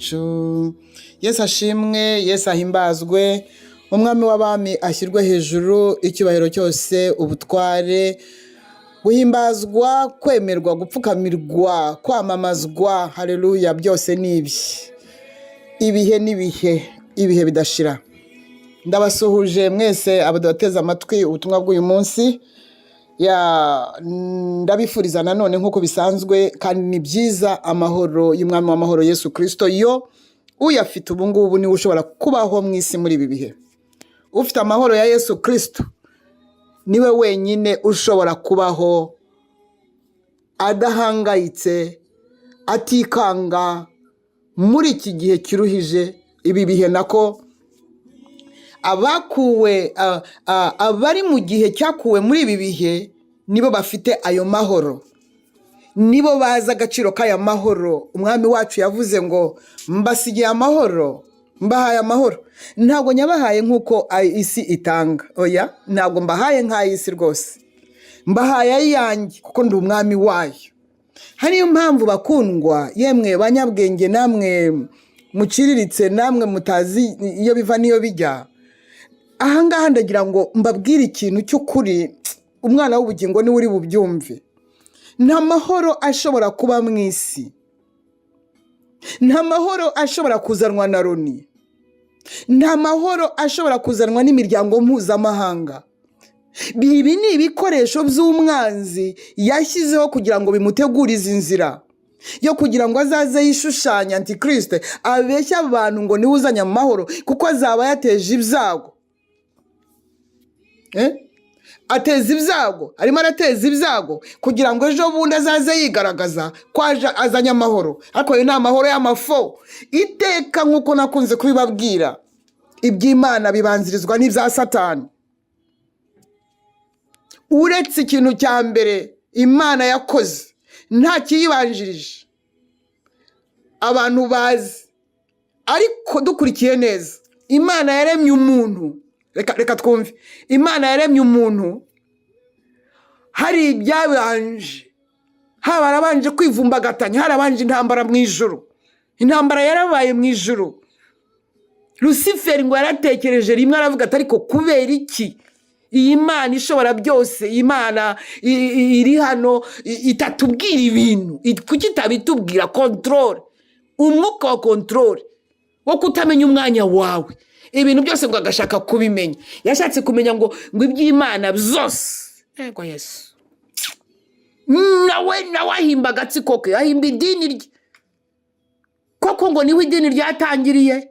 wacu. Yesu ashimwe, Yesu ahimbazwe, umwami w'abami ashyirwe hejuru, icyubahiro cyose, ubutware, guhimbazwa, kwemerwa, gupfukamirwa, kwamamazwa, haleluya, byose ni ibi. Ibihe n'ibihe, ibihe bidashira. Ndabasuhuje mwese abadateze amatwi ubutumwa bw'uyu munsi. Ndabifuriza nanone nk'uko bisanzwe, kandi ni byiza amahoro y'umwami w'amahoro Yesu Kristo, yo uyafite ubu ngubu niwe ushobora kubaho mu isi muri ibi bihe. Ufite amahoro ya Yesu Kristo niwe wenyine ushobora kubaho adahangayitse, atikanga muri iki gihe kiruhije. Ibi bihe nako abari mu gihe cyakuwe muri ibi bihe nibo bafite ayo mahoro, nibo bazi agaciro k'aya mahoro. Umwami wacu yavuze ngo mbasigiye amahoro, mbahaye amahoro. Ntabwo nyabahaye nk'uko isi itanga, oya, ntabwo mbahaye nk'ay'isi rwose, mbahaye ayanjye kuko ndi umwami wayo. Hariyo mpamvu bakundwa, yemwe banyabwenge, namwe muciriritse, namwe mutazi iyo biva n'iyo bijya, ahangaha ndagira ngo mbabwire ikintu cy'ukuri, umwana w'ubugingo niwe uri bubyumve. Nta mahoro ashobora kuba mu isi, nta mahoro ashobora kuzanwa na Loni, nta mahoro ashobora kuzanwa n'imiryango mpuzamahanga. Ibi ni ibikoresho by'umwanzi yashyizeho kugira ngo bimutegurize inzira yo kugira ngo azaze yishushanya Antikristo, abeshya abantu ngo niwe uzanye amahoro, kuko azaba yateje ibyago. Ateza ibyago, arimo arateza ibyago kugira ngo ejo bundi azaze yigaragaza ko azanye amahoro. Ariko ayo ni amahoro y'amafo. Iteka nk'uko nakunze kubibabwira, iby'Imana bibanzirizwa n'ibya Satani. Uretse ikintu cya mbere Imana yakoze, nta kiyibanjirije abantu bazi. Ariko dukurikiye neza, Imana yaremye umuntu. Reka twumve. Imana yaremye umuntu, hari ibyabanje, harabanje kwivumbagatanya, harabanje intambara mu ijuru. Intambara yarabaye mu ijuru. Luciferi ngo yaratekereje rimwe, aravuga ati ariko kubera iki iyi Mana ishobora byose, Imana iri hano itatubwira ibintu? Kuki itabitubwira? Control, umwuka wa control wo kutamenya umwanya wawe, ibintu byose ngo agashaka kubimenya. Yashatse kumenya ngo iby'Imana byose. Ego Yesu nawe ahimba agatsiko ke, ahimba idini rye. Koko ngo niwe idini ryatangiriye,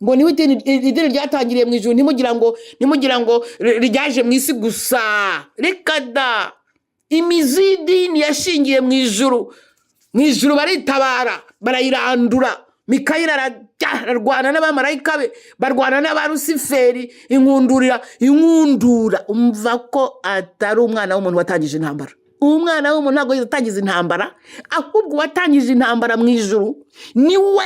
ngo niwe idini ryatangiriye mu ijuru. Ntimugira ngo ryaje mu isi gusa. Reka da, imizi y'idini yashingiye mu ijuru. Mu ijuru baritabara, barayirandura. Mikayeli ararwana n'abamarayika be, barwana n'aba Luciferi, inkundura. Umva ko atari umwana w'umuntu watangije intambara. Umwana w'umuntu ntabwo yatangiza intambara, ahubwo watangije intambara mu ijuru niwe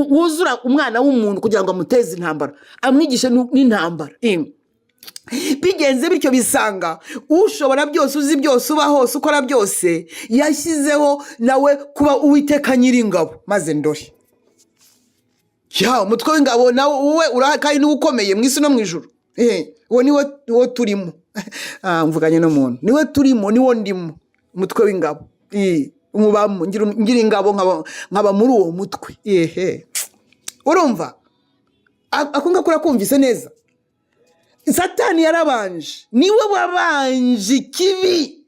wuzura umwana w'umuntu kugira ngo amuteze intambara, amwigishe n'intambara. Bigenze bityo bisanga ushobora byose, uzi byose, uba hose, ukora byose, yashyizeho nawe kuba Uwiteka Nyiringabo. Maze ndore umutwe w'ingabo nawe wowe urahari, niwe ukomeye mu isi no mu ijuru. Uwo niwo turimo. Mvuganye n'umuntu, niwe turimo, niwo ndimo, umutwe w'ingabo. Nkubamo, ngira ingabo nkaba muri uwo mutwe. Urumva? Ako ngako urakumvise neza? Satani yarabanje, niwe wabanje ikibi,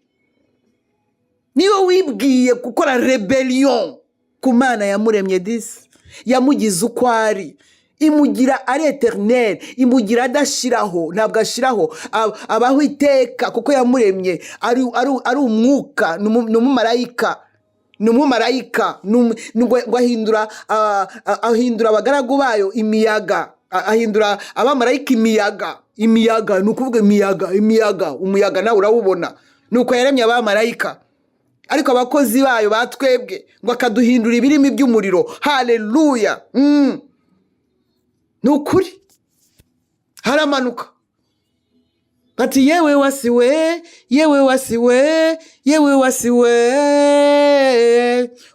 niwe wibwiye gukora rebellion ku Mana yamuremye disi, yamugize uko ari, imugira ari eternel, imugira adashiraho, ntabwo ashiraho, abaho iteka kuko yamuremye ari umwuka, ni umumarayika, ngo ahindura abagaragu bayo imiyaga, ahindura abamarayika imiyaga, ni ukuvuga umuyaga nawe urawubona. Nuko yaremye abamarayika, ariko abakozi bayo batwebwe ngo akaduhindura ibirimi by'umuriro. Haleluya. Ni ukuri haramanuka ati yewe wasiwe, yewe wasiwe, yewe wasiwe,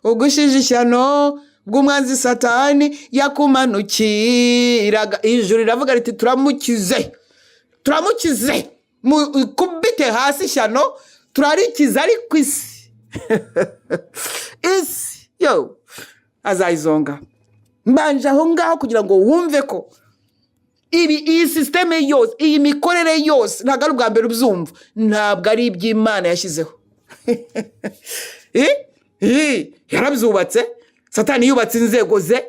ugushije ishyano bw'umwanzi Satani yakumanukiraga. Ijuru riravuga riti turamukize, kubite hasi ishyano turarikiza, ariko isi yo azayizonga. Mbanje aho ngaho kugira ngo wumve ko iyi sisiteme yose, iyi mikorere yose ntabwo ari ubwa mbere ubyumva, ntabwo ari iby'Imana yashyizeho. Yarabyubatse. Satani yubatse inzego ze,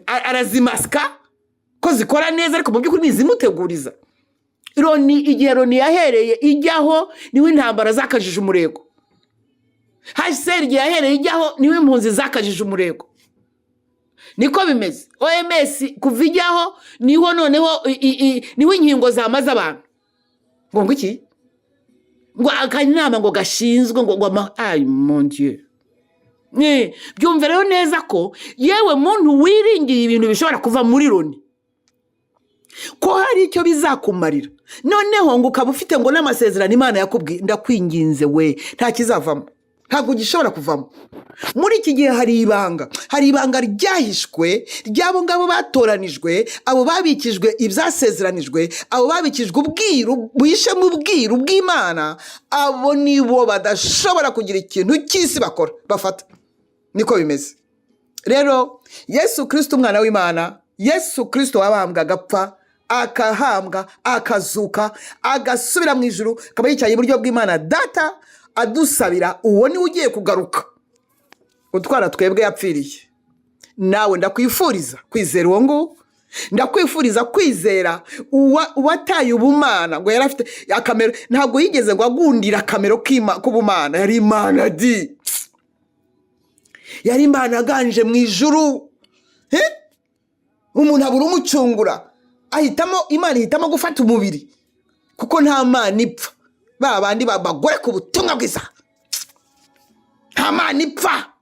arazimasika ko zikora neza, ariko mu by'ukuri ntizimuteguriza. Igihe Loni yahereye ijyaho niwe intambara zakajije umurego. HCR igihe yahereye ijyaho niwe impunzi zakajije umurego. Niko bimeze. OMS kuva ijyaho niho noneho niwe inkingo zamaze abantu. Ngo iki? Ngo akanama ngo gashinzwe ngo ay mon Dieu. Byumve rero neza ko yewe muntu wiringiye ibintu bishobora kuva muri Loni, ko hari icyo bizakumarira, noneho ngo ukaba ufite ngo n'amasezerano Imana yakubwiye, ndakwinginze we, nta kizavamo, ntabwo gishobora kuvamo. Muri iki gihe hari ibanga ryahishwe ry'abo ngabo batoranijwe, abo babikijwe ibyasezeranijwe, abo babikijwe ubwiru, buhishe mu bwiru bw'Imana. Abo nibo badashobora kugira ikintu cy'isi bafata. Niko bimeze rero. Yesu Kristo umwana w'Imana, Yesu Kristo wabambwa, agapfa, akahambwa, akazuka, agasubira mu ijuru, akaba yicaye iburyo bw'Imana Data adusabira. Uwo ni ugiye kugaruka utwara twebwe yapfiriye. Nawe ndakwifuriza kwizera uwo nguwo, ndakwifuriza kwizera uwataye ubumana, ngo yarafite akamero, ntabwo yigeze ngo agundira akamero k'ubumana. Yari Imana yari Imana aganje mu ijuru. Umuntu abura umucungura, Imana ihitamo gufata umubiri, kuko nta Mana ipfa. Ba bandi bagore ku butumwa bwiza, nta Mana ipfa.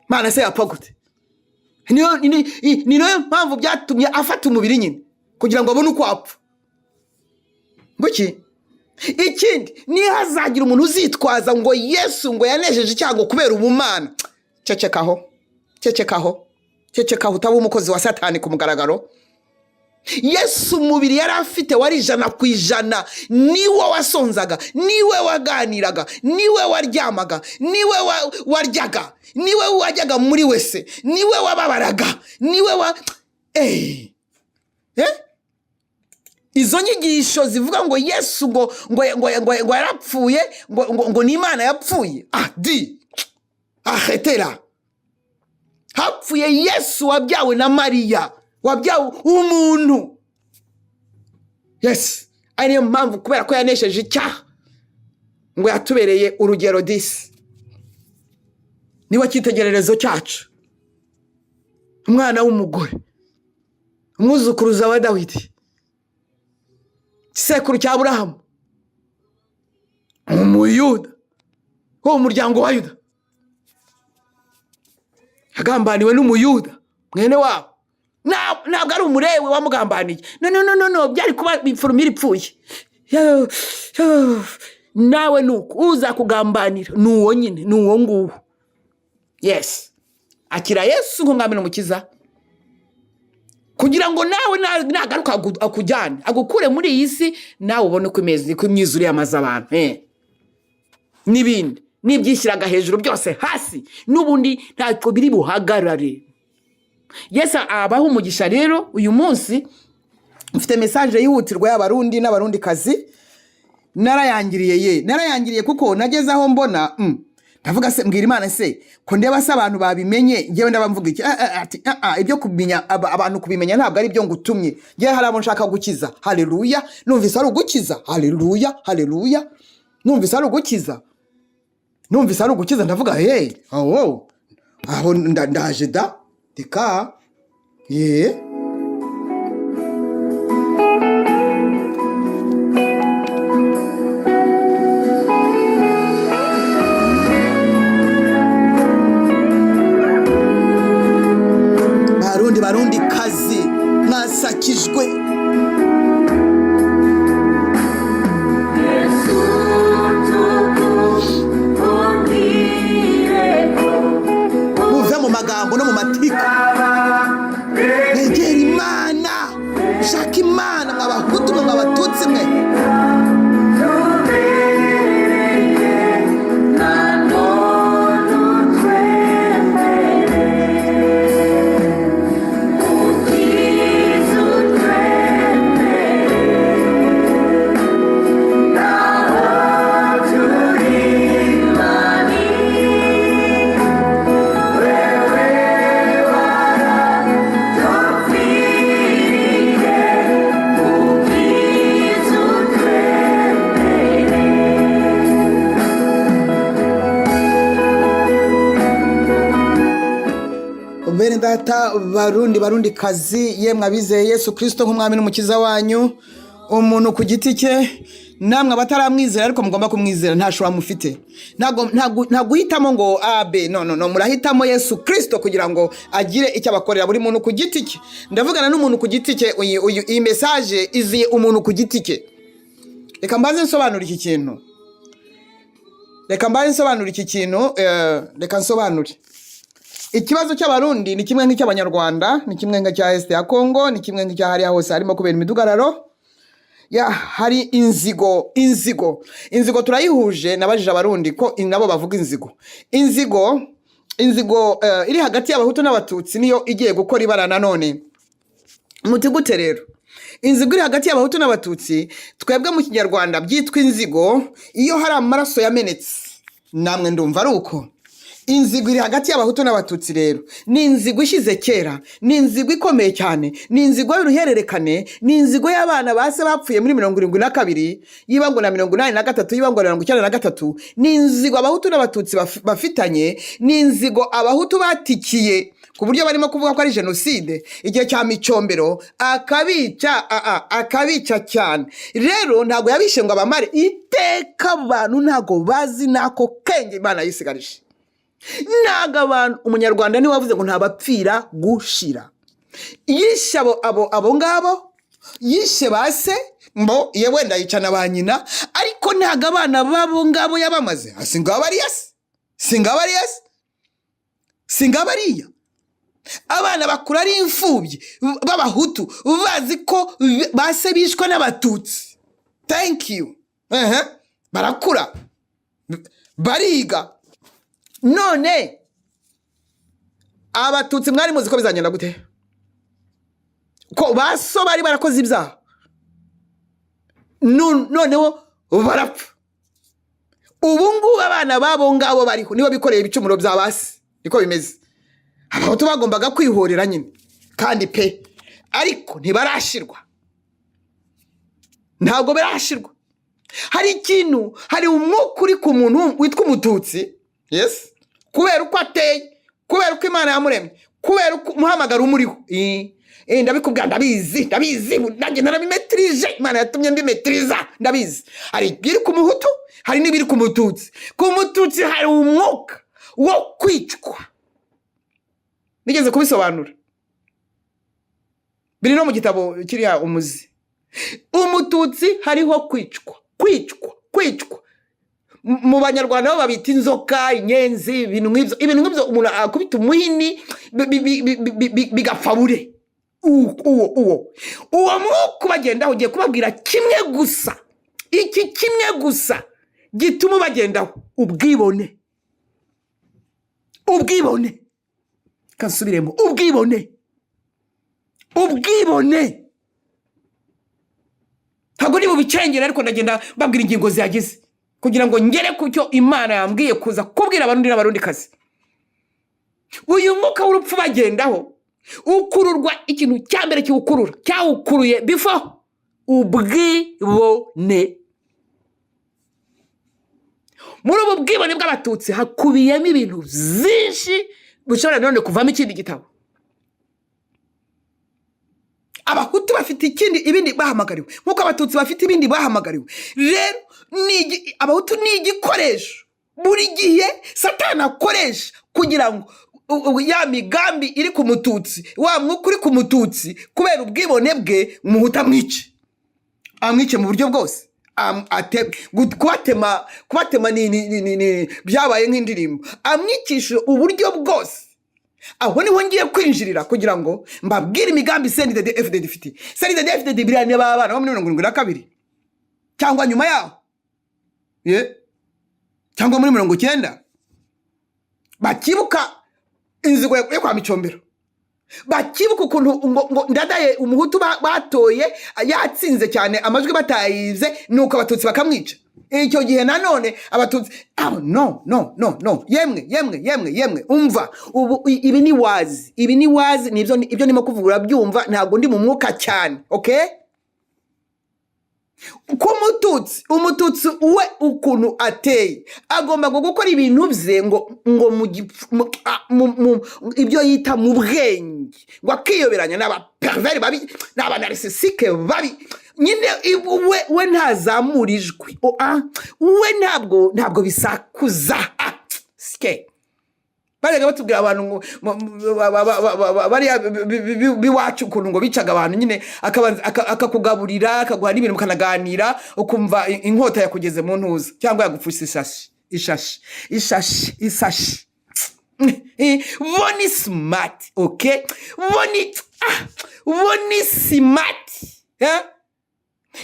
Mana se yapfa gute? Ni nayo mpamvu byatumye afata umubiri nyine, kugira ngo abone uko apfa. Nguki ikindi, nihazagira umuntu uzitwaza ngo Yesu ngo yanejeje icyago kubera ubumana, cecekaho utaba umukozi wa Satani ku mugaragaro. Yesu umubiri yari afite wari 100%. Niwe wasonzaga, niwe waganiraga, niwe waryamaga, niwe waryaga, niwe wajyaga muri wese, niwe wababaraga, niwe izo nyigisho zivuga ngo Yesu ngo yarapfuye, ngo ni Imana yapfuye. Ahetera. Hapfuye Yesu wabyawe na Mariya, wabyawe umuntu. Yes, ariyo mpamvu kubera ko yanesheje icyaha ngo yatubereye urugero disi. Niwe cyitegererezo cyacu, umwana w'umugore, umwuzukuruza wa Dawidi, sekuru cya Aburahamu, umuyuda wo mu muryango wa Yuda, agambaniwe n'umuyuda mwene wabo. Ntabwo ari umurewe wamugambaniye, no, byari kuba bifurumira ipfuye. Nawe nuko uza kugambanira nuwo nyine, nuwo nguwo. Yes, akira Yesu nk'umwami n'umukiza, kugira ngo nawe nagaruka akujyane, agukure muri iyi si, nawe ubone ko imeze, ko imyizure yamaze abantu n'ibindi n'ibyishyiraga hejuru byose hasi, n'ubundi ntacyo biri buhagarare. Yesu abaho umugisha. Rero uyu munsi mfite message yihutirwa y'abarundi n'abarundi kazi. Narayangiriye kuko nageze aho mbona ndavuga se, mbwira Imana se ko ndeba se abantu babimenye, ngewe ndabamvuga iki? Ibyo kumenya abantu kubimenya ntabwo ari byo ngutumye. Ngewe hari abo nshaka gukiza. Haleluya. Numvise ari ugukiza. Haleluya. Numvise ari ugukiza. Ndavuga aho ndaje da tika barundi kazi mwasakijwe. Yesu tukuhoni magambo no mu matiko. Begera Imana, shaka Imana mw'abahutu mwe mw'abatutsi mwe. Bene data barundi kazi, yemwe abizeye Yesu Kristo nk'umwami n'umukiza wanyu, umuntu ku giti cye, namwe abataramwizera ariko mugomba kumwizera, nta shwa mufite. Nta guhitamo ngo abe, no, murahitamo Yesu Kristo kugira ngo agire icyo abakorera buri muntu ku giti cye. Ndavugana n'umuntu ku giti cye, iyi message iziye umuntu ku giti cye. Reka mbanze nsobanura iki kintu. Reka nsobanure. Ikibazo cy'abarundi ni kimwe nk'icy'abanyarwanda, ni kimwe nk'icya Est ya Congo, ni kimwe nk'icya hariya hose harimo kubera imidugararo. Hari inzigo turayihuje. Nabajije abarundi ko nabo bavuga inzigo iri hagati y'abahutu n'abatutsi niyo igiye gukora ibara nanone. Muti gute rero? Inzigo iri hagati y'abahutu n'abatutsi, twebwe mu Kinyarwanda byitwa inzigo iyo hari amaraso yamenetse. Namwe ndumva ari uko. Inzigo iri hagati y'abahutu n'abatutsi rero ni inzigo ishize kera, ni inzigo ikomeye cyane, ni inzigo y'uruhererekane, ni inzigo y'abana base bapfuye muri 72, yibango na 83, yibango na 93. Ni inzigo abahutu n'abatutsi bafitanye, ni inzigo abahutu batikiye ku buryo barimo kuvuga ko ari genocide igihe cya Micombero, akabica cyane. Rero ntago yabishe ngo abamare iteka, abantu ntago bazi nako kenge Imana yisigarije. Naga abantu, umunyarwanda ni wavuze ngo ntabapfira gushira. Yishe abo ngabo, yishe base mbo yewe ndayicana ba nyina, ariko ntaga abana babo ngabo yabamaze. Singabariya abana bakura ari imfubyi b'abahutu bazi ko base bishwe n'abatutsi. Thank you. Barakura bariga. None abatutsi mwari muzi ko bizagenda gute? Ko baso bari barakoze ibyaha, noneho barapfa. Ubu ngubu abana babo ngabo bariho nibo bikoreye ibicumuro bya basi. Niko bimeze. Abahutu bagombaga kwihorera nyine kandi pe, ariko ntibarashirwa, ntabwo barashirwa. Hari umwuka uri ku muntu witwa umututsi. Yes, kubera uko ateye, kubera uko Imana yamuremye, kubera uko umuhamagaro umuriho. Ndabikubwira, ndabizi nanjye narabimetrije, Imana yatumye mbimetriza, ndabizi. Hari biri ku muhutu, hari n'ibiri ku mututsi. Ku mututsi hari umwuka wo kwicwa. Nigeze kubisobanura, biri no mu gitabo kiriya Umuzi. Umututsi hariho kwicwa. Mu Banyarwanda bo babita inzoka, inyenzi, ibintu nk'ibyo umuntu akubita umuhini bigapfa bure. Uwo mwuka bagendaho ugiye kubabwira kimwe gusa, iki kimwe gusa gituma bagendaho: ubwibone. Kansubiremo, ubwibone. Ntabwo ni bubicengera, ariko ndagenda babwira ingingo ziyagize kugira ngo ngere ku cyo Imana yambwiye kuza kubwira abarundi n'abarundikazi. Uyu mwuka w'urupfu bagendaho ukururwa, ikintu cya mbere kiwukurura, cyawukuruye before ubwibone. Muri ubu bwibone bw'abatutsi hakubiyemo ibintu byinshi bushobora none kuvamo ikindi gitabo. Abahutu bafite ibindi bahamagariwe, nkuko abatutsi bafite ibindi bahamagariwe. Rero abahutu ni igikoresho buri gihe Satani akoresha kugira ngo ya migambi iri ku mututsi, wa mwuka uri ku mututsi, kubera ubwibone bwe, umuhutu amwice mu buryo bwose. Kubatema ni byabaye nk'indirimbo. Amwikisha uburyo bwose. aho niho ngiye kwinjirira kugira ngo mbabwire imigambi CNDD-FDD ifite. CNDD-FDD birane b'abana bo muri 72 cyangwa nyuma yaho cyangwa muri 90 bakibuka inzigo yo kwa Micombero, bakibuka ukuntu ngo ndadaye umuhutu batoye yatsinze cyane amajwi batayize nuko abatutsi bakamwica. Icyo gihe nanone abatutsi no yemwe umva ubu ibi ni wazi nibyo ibyo nimo kuvugura byumva ntabwo ndi mu mwuka cyane. Okay, ko umututsi we ukuntu ateye agomba gukora ibintu bye ngo ibyo yita mu bwenge ngo akiyoberanya n'aba pervers babi n'aba narcissistique babi nyine we ntazamurijwe we ntabwo bisakuza ske barega batubwira abantu bari biwacu ukuntu ngo bicaga abantu nyine akakugaburira akaguha n'ibintu mukanaganira ukumva inkota yakugeze mu ntuza cyangwa yagupfusa isashi boni smart. Okay, boni smart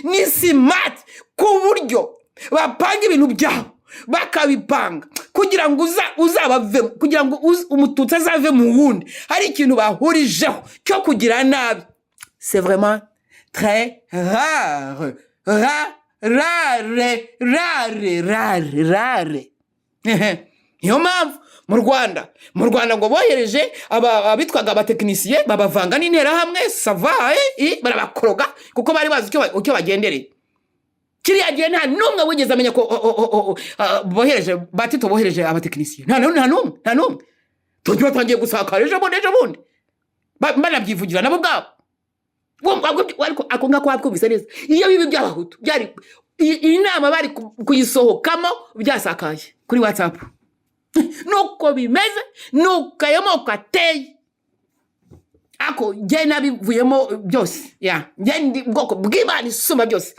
ni smart ku buryo bapanga ibintu byabo bakabipanga kugira ngo uzabavemo, kugira ngo umututsi azave mu wundi hari ikintu bahurijeho cyo kugira nabi. C'est vraiment très rare. Niyo mpamvu mu Rwanda ngo bohereje abitwaga abatekinisiye babavanga n'intera hamwe sava barabakoroga kuko bari bazi icyo bagendereye. Kiriya gihe nta numwe wigeze amenya ko bohereje Batito bohereje abatekinisiye, nta numwe tujye batangiye gusakara ejo bundi banabyivugira nabo bwabo ariko ako ngako wakwumvise neza. Iyo bibi by'abahutu byari inama bari kuyisohokamo byasakaye kuri WhatsApp nuko bimeze nuko ayo moko ateye ako nge nabivuyemo byose nge ndi bwoko bw'Imana isumba byose,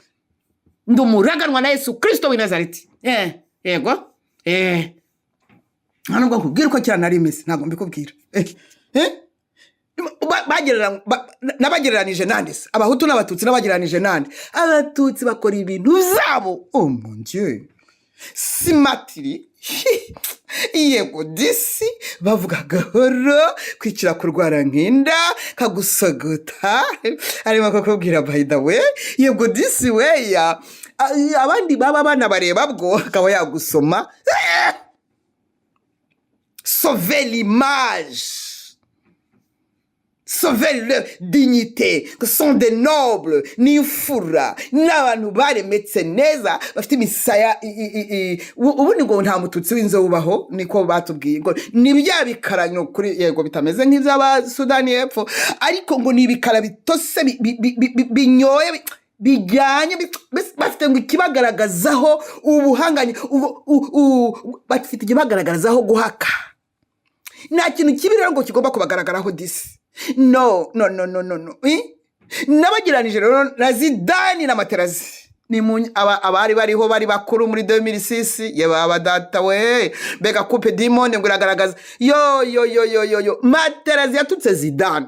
ndi umuraganwa na Yesu Kristo w'i Nazareti. Yego hano ngo nkubwire uko cyane ari imeze ntabwo mbikubwira. Nabagereranije nande se abahutu n'abatutsi nabagereranije nande? Abatutsi bakora ibintu zabo mon Dieu simatiri yego disi bavuga gahoro kwicira kurwara nk'inda kagusogota arimo kukubwira by the way yego disi weya abandi baba bareba bwo akaba yagusoma. Sauver l'image, sauver leur dignité, que sont des nobles, n'imfura, n'abantu baremetse neza bafite imisaya ubundi ngo nta mututsi w'inzo ubaho niko batubwiye ngo nibya bikaranyo kuri yego bitameze nk'iby'aba Sudani y'Epfo ariko ngo nibikara bitose binyoye bijyanye bafite ngo ikibagaragazaho ubuhanganye bafite ikibagaragazaho guhaka. Nta kintu kibi rero ngo kigomba kubagaragaraho disi. No nabagiranije rero na Zidane na Materazzi ni abari bariho bari bakuru muri 2006 yaba data we bega coupe du monde ngo iragaragaza yo Materazzi yatutse Zidane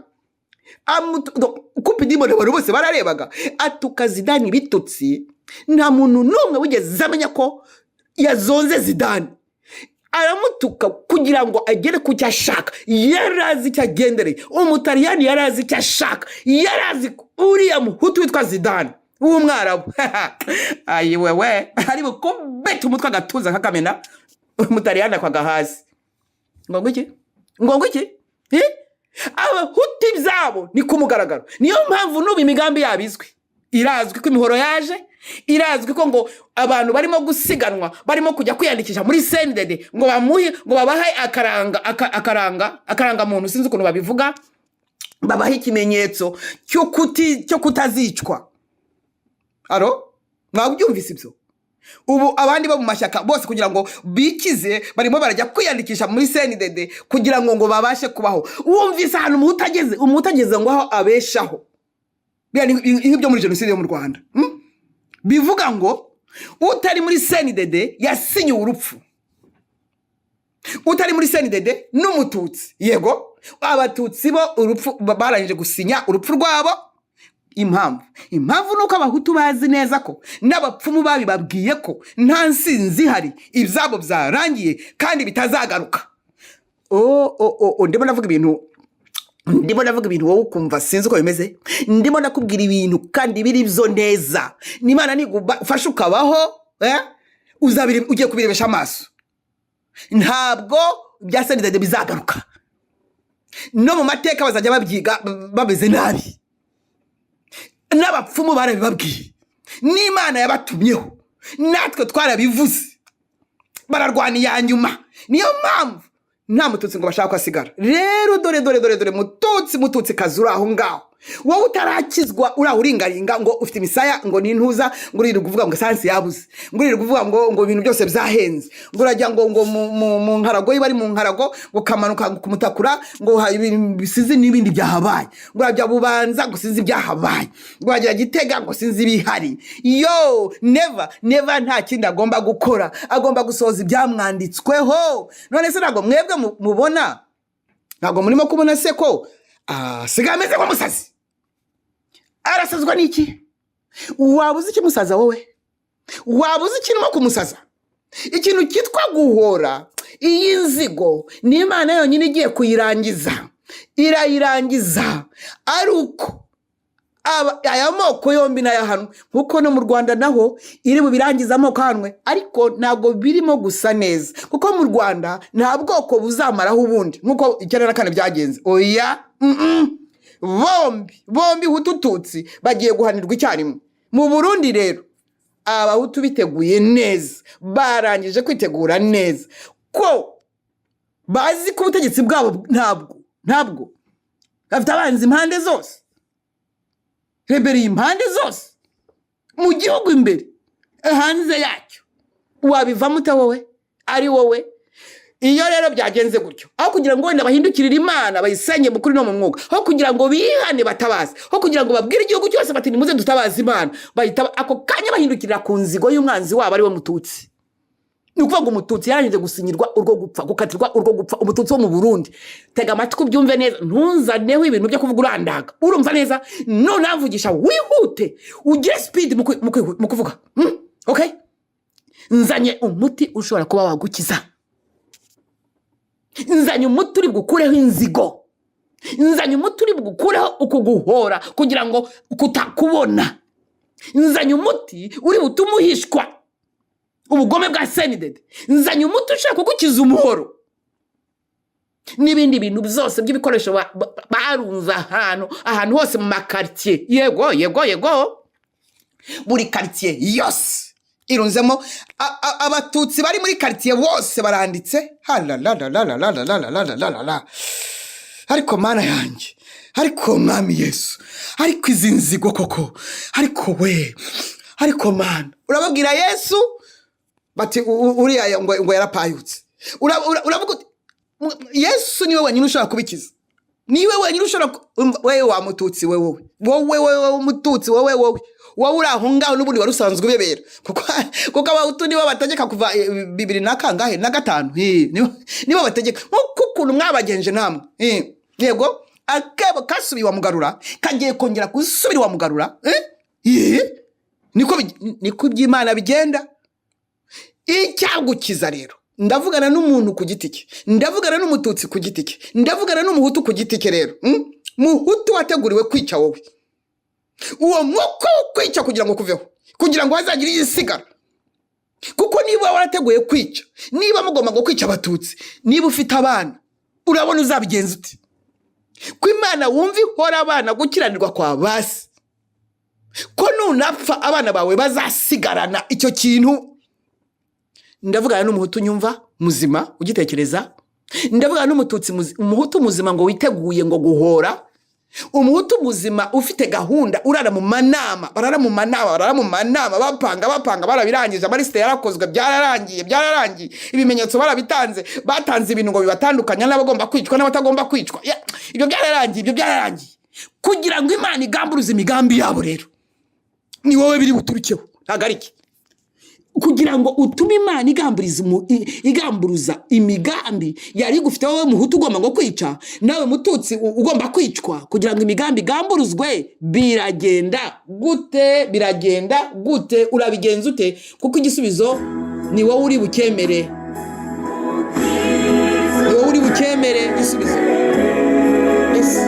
coupe du monde bari bose bararebaga atuka Zidane bitutsi nta muntu numwe wigeze amenya ko yazonze Zidane aramutuka kugira ngo agere ku cyashaka yarazi cyagendereye umutaliyani yarazi cyashaka yarazi uriya muhutu witwa Zidane w'umwarabu ayi wewe ari bukubeta umutwe agatuza kakamena umutaliyani akwaga hasi ngo iki abahutu byabo ni kumugaragaro. Niyo mpamvu nubu imigambi yabizwi irazwi ko imihoro yaje irazwi ko ngo abantu barimo gusiganwa barimo kujya kwiyandikisha muri CNDD ngo babahe akaranga muntu sinzi ukuntu babivuga babahe ikimenyetso cyo kutazicwa. Mwabyumvise ibyo? Ubu abandi bo mu mashyaka bose kugira ngo bikize barimo barajya kwiyandikisha muri CNDD kugira ngo babashe kubaho. Wumvise ahantu umutageze ngo aho abeshaho ibyo muri jenoside yo mu Rwanda bivuga ngo utari muri CNDD yasinye urupfu, utari muri CNDD n'umututsi yego abatutsi bo urupfu barangije gusinya urupfu rwabo. Impamvu nuko abahutu bazi neza ko n'abapfumu babibabwiye ko nta nsinzi ihari, ibyabo byarangiye kandi bitazagaruka. Ndimo navuga ibintu wowe ukumva sinzi uko bimeze. Ndimo nakubwira ibintu kandi biri byo neza. N'Imana nigufasha ukabaho, ugiye kubirebesha amaso. Ntabwo bya Senidede bizagaruka. No mu mateka bazajya babyiga bameze nabi. N'abapfumu barabibabwiye, n'Imana yabatumyeho, natwe twarabivuze. Bararwana iya nyuma. Niyo mpamvu nta mututsi ngo bashaka kwasigara. Rero dore mututsi kazi uri aho ngaho, wowe utarakizwa uraho uringaringa ngo ufite imisaya ngo nintuza, ngo uri kuvuga ngo esansi yabuze, ngo uri kuvuga ngo ibintu byose byahenze, ngo urajya ngo mu nkarago bari mu nkarago ngo kamanuka kumutakura ngo ibintu bisize n'ibindi byahabaye, ngo urajya Bubanza ngo sinzi byahabaye, ngo urajya Gitega ngo sinzi bihari. Yo never nta kindi agomba gukora, agomba gusohoza ibyamwanditsweho. None se ntabwo mwebwe mubona, ntabwo murimo kubona se ko sigaye ameze nk'umusazi? Arasazwa n'iki? Wabuze iki musaza wowe? Wabuze iki no kumusaza? Ikintu kitwa guhora, iyi nzigo ni Imana yonyine igiye kuyirangiza. Irayirangiza ari uko aya moko yombi n'ayahanwe, nkuko no mu Rwanda naho iri bubirangiza amoko hanwe, ariko ntabwo birimo gusa neza, kuko mu Rwanda nta bwoko buzamaraho ubundi nkuko 94 byagenze. Oya, bombi Hutu Tutsi bagiye guhanirwa icyarimwe. Mu Burundi rero abahutu biteguye neza, barangije kwitegura neza, ko bazi ko ubutegetsi bwabo ntabwo bafite abanzi impande zose, reberiye impande zose mu gihugu imbere hanze yacyo. Wabivamo ute wowe? Ari wowe. Iyo rero byagenze gutyo, aho kugira ngo wenda bahindukirire Imana bayisenye mukuri no mu mwuga, aho kugira ngo bihane batabaze, aho kugira ngo babwire igihugu cyose bati nimuze dutabaza Imana, bahita ako kanya bahindukirira ku nzigo y'umwanzi wabo ari we Mututsi. Ni ukuvuga ngo Umututsi yarangije gusinyirwa urwo gupfa, gukatirwa urwo gupfa. Umututsi wo mu Burundi, tega amatwi ubyumve neza, ntunzaneho ibintu byo kuvuga urandaga. Urumva neza? None navugisha wihute, ugire speed mu kuvuga. Okay? Nzanye umuti ushobora kuba wagukiza. Nzanye umuti uri bugukureho inzigo. Nzanye umuti uri bugukureho ukuguhora kugira ngo kutakubona. Nzanye umuti uri butume uhishwa ubugome bwa Senidede. Nzanye umuti ushaka kugukiza umuhoro n'ibindi bintu byose by'ibikoresho barunze ahantu hose mu makartier. Yego buri quartier yose irunzemo abatutsi bari muri quartier bose baranditse. Ariko Mana yanjye, ariko Mwami Yesu, ariko izi nzigo koko, ariko Mana, urababwira Yesu bati uriya ngo yarapayutse. Uravuga Yesu niwe wenyine ushobora kubikiza, niwe wenyine ushobora. Wewe wa Mututsi, wowe Mututsi, wowe uri aho ngaho n'ubundi wari usanzwe ubebera, kuko abahutu nibo bategeka kuva 2005 nibo bategeka, nkuko ukuntu mwabagenje namwe. Yego akebo kasubiye wa mugarura kagiye kongera gusubira wa mugarura. Niko by'Imana bigenda. Icyagukiza rero, ndavugana n'umuntu ku giti cye, ndavugana n'Umututsi ku giti cye, ndavugana n'Umuhutu ku giti cye. Rero Muhutu wateguriwe kwica wowe, uwo mwuka kwica kugira ngo kuveho, kugira ngo hazagire isigara. Kuko niba warateguye kwica, niba mugomba ngo kwica Abatutsi, niba ufite abana, urabona uzabigenza ute? Ko Imana wumva ihora abana gukiranirwa kwa basi, ko nunapfa abana bawe bazasigarana icyo kintu. Ndavugana n'Umuhutu nyumva muzima ugitekereza, ndavugana n'Umututsi Umuhutu muzima ngo witeguye ngo guhora, Umuhutu muzima ufite gahunda, urara mu manama, bapanga barabirangije, amaliste yarakozwe, byararangiye, ibimenyetso barabitanze, batanze ibintu ngo bibatandukanya n'abagomba kwicwa n'abatagomba kwicwa. Ibyo byararangiye kugira ngo Imana igamburuze imigambi yabo. Rero ni wowe biri buturukeho, ntagarike. kugira ngo utume Imana igamburuza imigambi yari gufite wowe muhutu ugomba ngo kwica, nawe mututsi ugomba kwicwa, kugira ngo imigambi igamburuzwe. Biragenda gute? Urabigenza ute? Kuko igisubizo ni wowe uri bukemere. Igisubizo. Yes.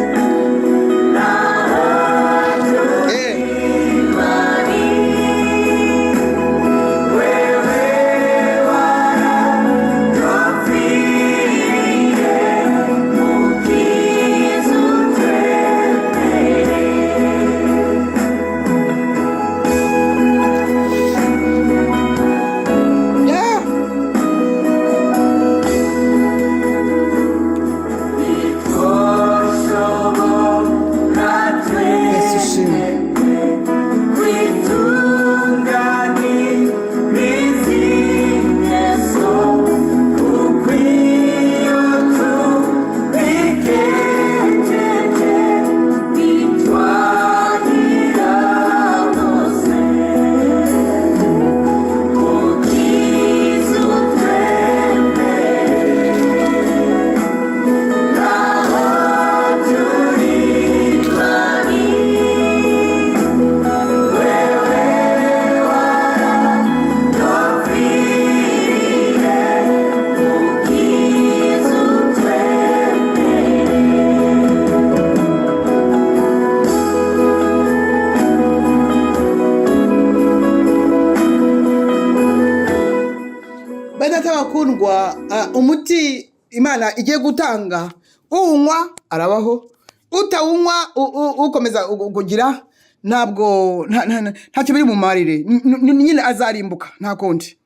Umuti Imana igiye gutanga, uwunywa arabaho, utawunywa ukomeza kugira ntabwo ntacyo biri mu marire, nyine azarimbuka nta kundi.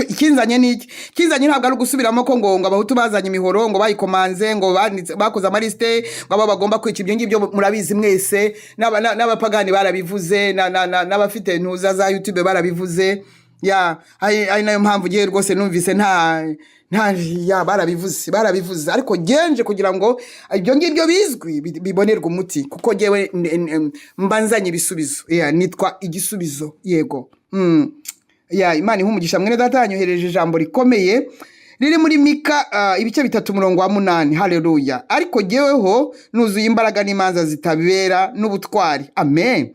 Ikinzanye niki? Kinzanye ntabwo ari ugusubiramo ko ngo abahutu bazanye imihoro, ngo bayikomanze, ngo bakoze amaliste, ngo aba bagomba kwica. Ibyo ngibyo murabizi mwese, n'abapagani barabivuze, n'abafite ntuza za YouTube barabivuze. Ari nayo mpamvu ugiye rwose numvise barabivuze ariko genje kugira ngo ibyo ngibyo bizwi bibonerwe umuti, kuko ngewe mbanzanye ibisubizo. Nitwa igisubizo. Yego. Imana ihumugisha mwene data yanyohereje ijambo rikomeye riri muri Mika ibice 3:8. Haleluya. Ariko ngeweho nuzuye imbaraga n'imanza zitabera n'ubutwari. Amen.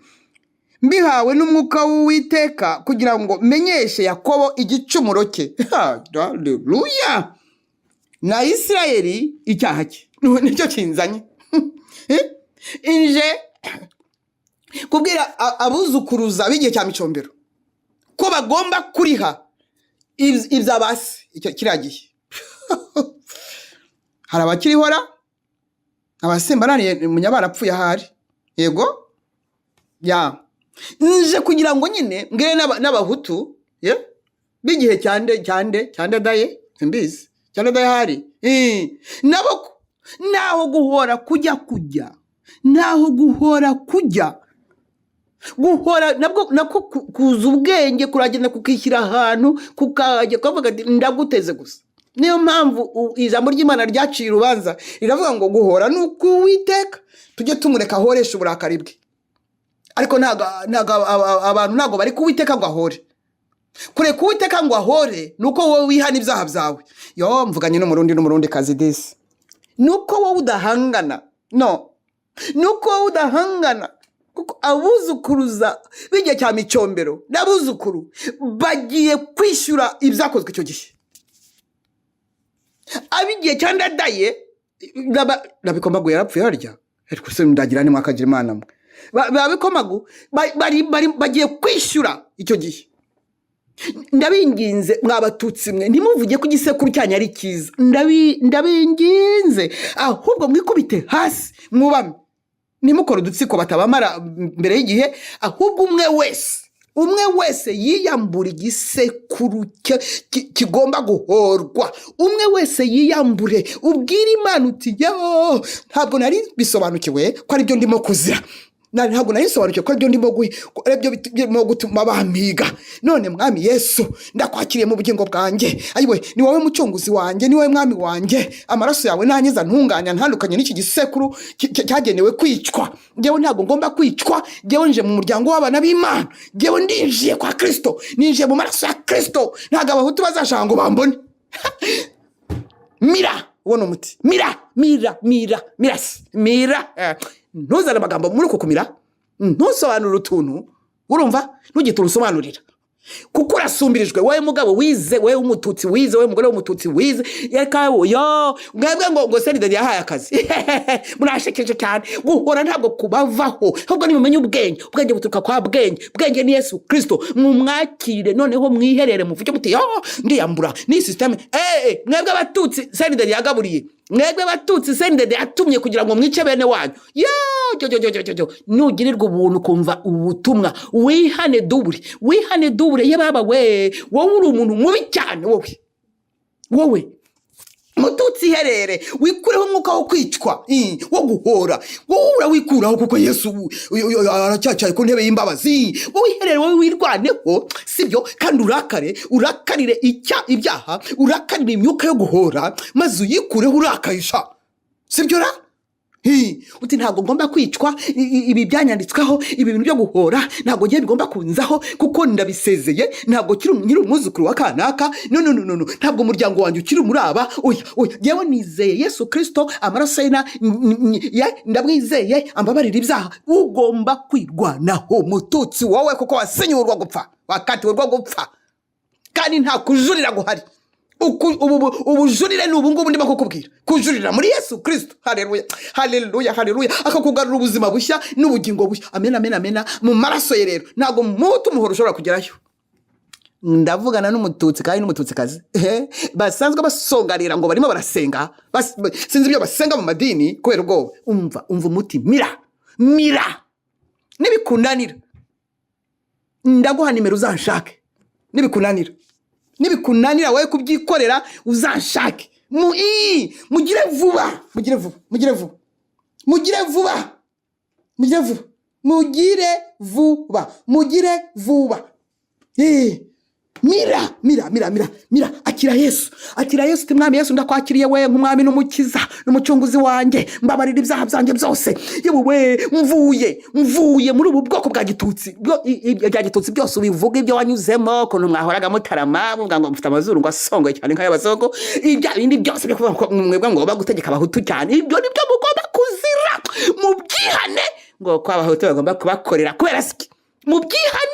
Mbihawe n'umwuka w'Uwiteka kugira ngo menyeshe Yakobo igicumuro cye. Haleluya. Na Isirayeli icyaha cye. Nicyo kinzanye. Inje kubwira abuzukuruza b'igihe cya micombero ko bagomba kuriha iby'abasi icyo kiragiye. Hari abakirihora, abasembananiye munyabara apfuye ahari. Yego. Nje kugira ngo nyine mbwire n'abahutu b'igihe cyande daye simbizi cyande daye hari nabo naho guhora nabwo kuza ubwenge kuragenda kukishyira ahantu kukajya kuvuga ati ndaguteze gusa. Niyo mpamvu ijambo ry'Imana ryaciye urubanza riravuga ngo guhora nuko Uwiteka tujye tumureka ahoresha uburakari bwe. Ariko abantu ntago bari kuwiteka ngo ahore. Kureka Uwiteka ngo ahore nuko wowe wihana ibyaha byawe. Mvuganye n'umurundi kazi disi. Nuko wowe udahangana. Nuko wowe udahangana. Kuko abuzukuruza b'igihe cya micombero n'abuzukuru bagiye kwishyura ibyakozwe icyo gihe. Abigiye cyangwa daye nabikomagu yarapfuye harya. Ariko se ndagira ni mwakagira Imana mwe. Babikomagu bagiye kwishyura icyo gihe. Ndabinginze mwabatutsi mwe ntimuvuge ko igisekuru cyanyu ari cyiza. Ndabinginze ahubwo mwikubite hasi mwubame. Nimukora udutsiko batabamara mbere y'igihe, ahubwo umwe wese yiyambura igisekuru kigomba guhorwa. Umwe wese yiyambure, ubwire Imana uti ntabwo nari bisobanukiwe ko ari byo ndimo kuzira. ntabwo nayisobanukiwe ko aribyo birimo gutuma bampiga. None mwami Yesu, ndakwakiriye mu bugingo bwanjye. Ayiwe, ni wowe mucunguzi wanjye, ni wowe mwami wanjye. Amaraso yawe nanyiza ntunganya, ntandukanye n'iki gisekuru cyagenewe kwicwa. Ngewe ntabwo ngomba kwicwa. Ngewe nje mu muryango w'abana b'Imana. Ngewe ndinjiye kwa Kristo, ninjiye mu maraso ya Kristo. Ntabwo abahutu bazashaka ngo bambone. Mira, uwo ni umuti. Mira. Ntuzane amagambo muri uko kumira, ntusobanura utuntu, urumva, ntugite urusobanurira. Kuko urasumbirijwe, wowe mugabo wize, wowe umututsi wize, wowe mugore w'umututsi wize. Mwebwe ngo Senidadi yahaye akazi. Murashekeje cyane. Guhora ntabwo kubavaho, ahubwo nimumenye ubwenge buturuka kwa bwenge ni Yesu Kristo. Mumwakire, noneho mwiherere, muvuge muti ndiyambura ni system. Mwebwe abatutsi Senidadi yagaburiye, mwebwe abatutsi Senidadi yatumye kugira ngo mwice bene wanyu. Nugirirwa ubuntu kumva ubutumwa, wihane dubure ye baba wowe uri umuntu mubi cyane. Wowe mututsi herere, wikureho umwuka wo kwicwa, wo guhora. Wowe urawikuraho kuko Yesu aracyacaye ku ntebe y'imbabazi. Wowe herere, wowe wirwaneho, sibyo? Kandi urakarire ibyaha, urakarire imyuka yo guhora, maze uyikureho urakayisha, sibyo ra? Uti ntabwo ngomba kwicwa, ibi byanyanditsweho, ibi bintu byo guhora ntabwo ngiye bigomba kunzaho kuko ndabisezeye. Ntabwo nyiri umwuzukuru wa kanaka. No, ntabwo umuryango wanjye ukiri muri aba. Oya, yewe nizeye Yesu Kristo, amaraso ye ndabwizeye, ambabarira ibyaha. Ugomba kwirwanaho mututsi wowe, kuko wasenyewe urwo gupfa, wakatiwe urwo gupfa, kandi nta kujurira guhari. Ubujurire ni ubungubu ndimo kukubwira, kujurira muri Yesu Kristo. Haleluya. Akakugarura ubuzima bushya n'ubugingo bushya. Amena mu maraso ye. Rero ntabwo mutu umuhoro ushobora kugerayo. Ndavugana n'umututsi kandi n'umututsikazi basanzwe basongarira ngo barimo barasenga, sinzi ibyo basenga mu madini kubera ubwoba. Umva umuti. Mira. Nibikunanira ndaguha nimero uzanshake. Nibikunanira wowe kubyikorera uzanshake. Mugire vuba. Mira. Akira Yesu. Uti mwami Yesu, ndakwakiriye we nk'umwami n'umukiza n'umucunguzi wanjye. Mbabarira ibyaha byanjye byose. Yewe mvuye muri ubu bwoko bwa gitutsi. Bya gitutsi byose ubivuga, ibyo wanyuzemo, ukuntu mwahoraga mutarama, muvuga ngo mufite amazuru ngo asongoye cyane nk'ay'abazungu. Ibya bindi byose byo kuvuga ngo mwebwe ngo bagutegeka abahutu cyane. Ibyo nibyo mugomba kuzira. Mubyihane ngo kwa abahutu bagomba kubakorera kubera siki. Mubyihane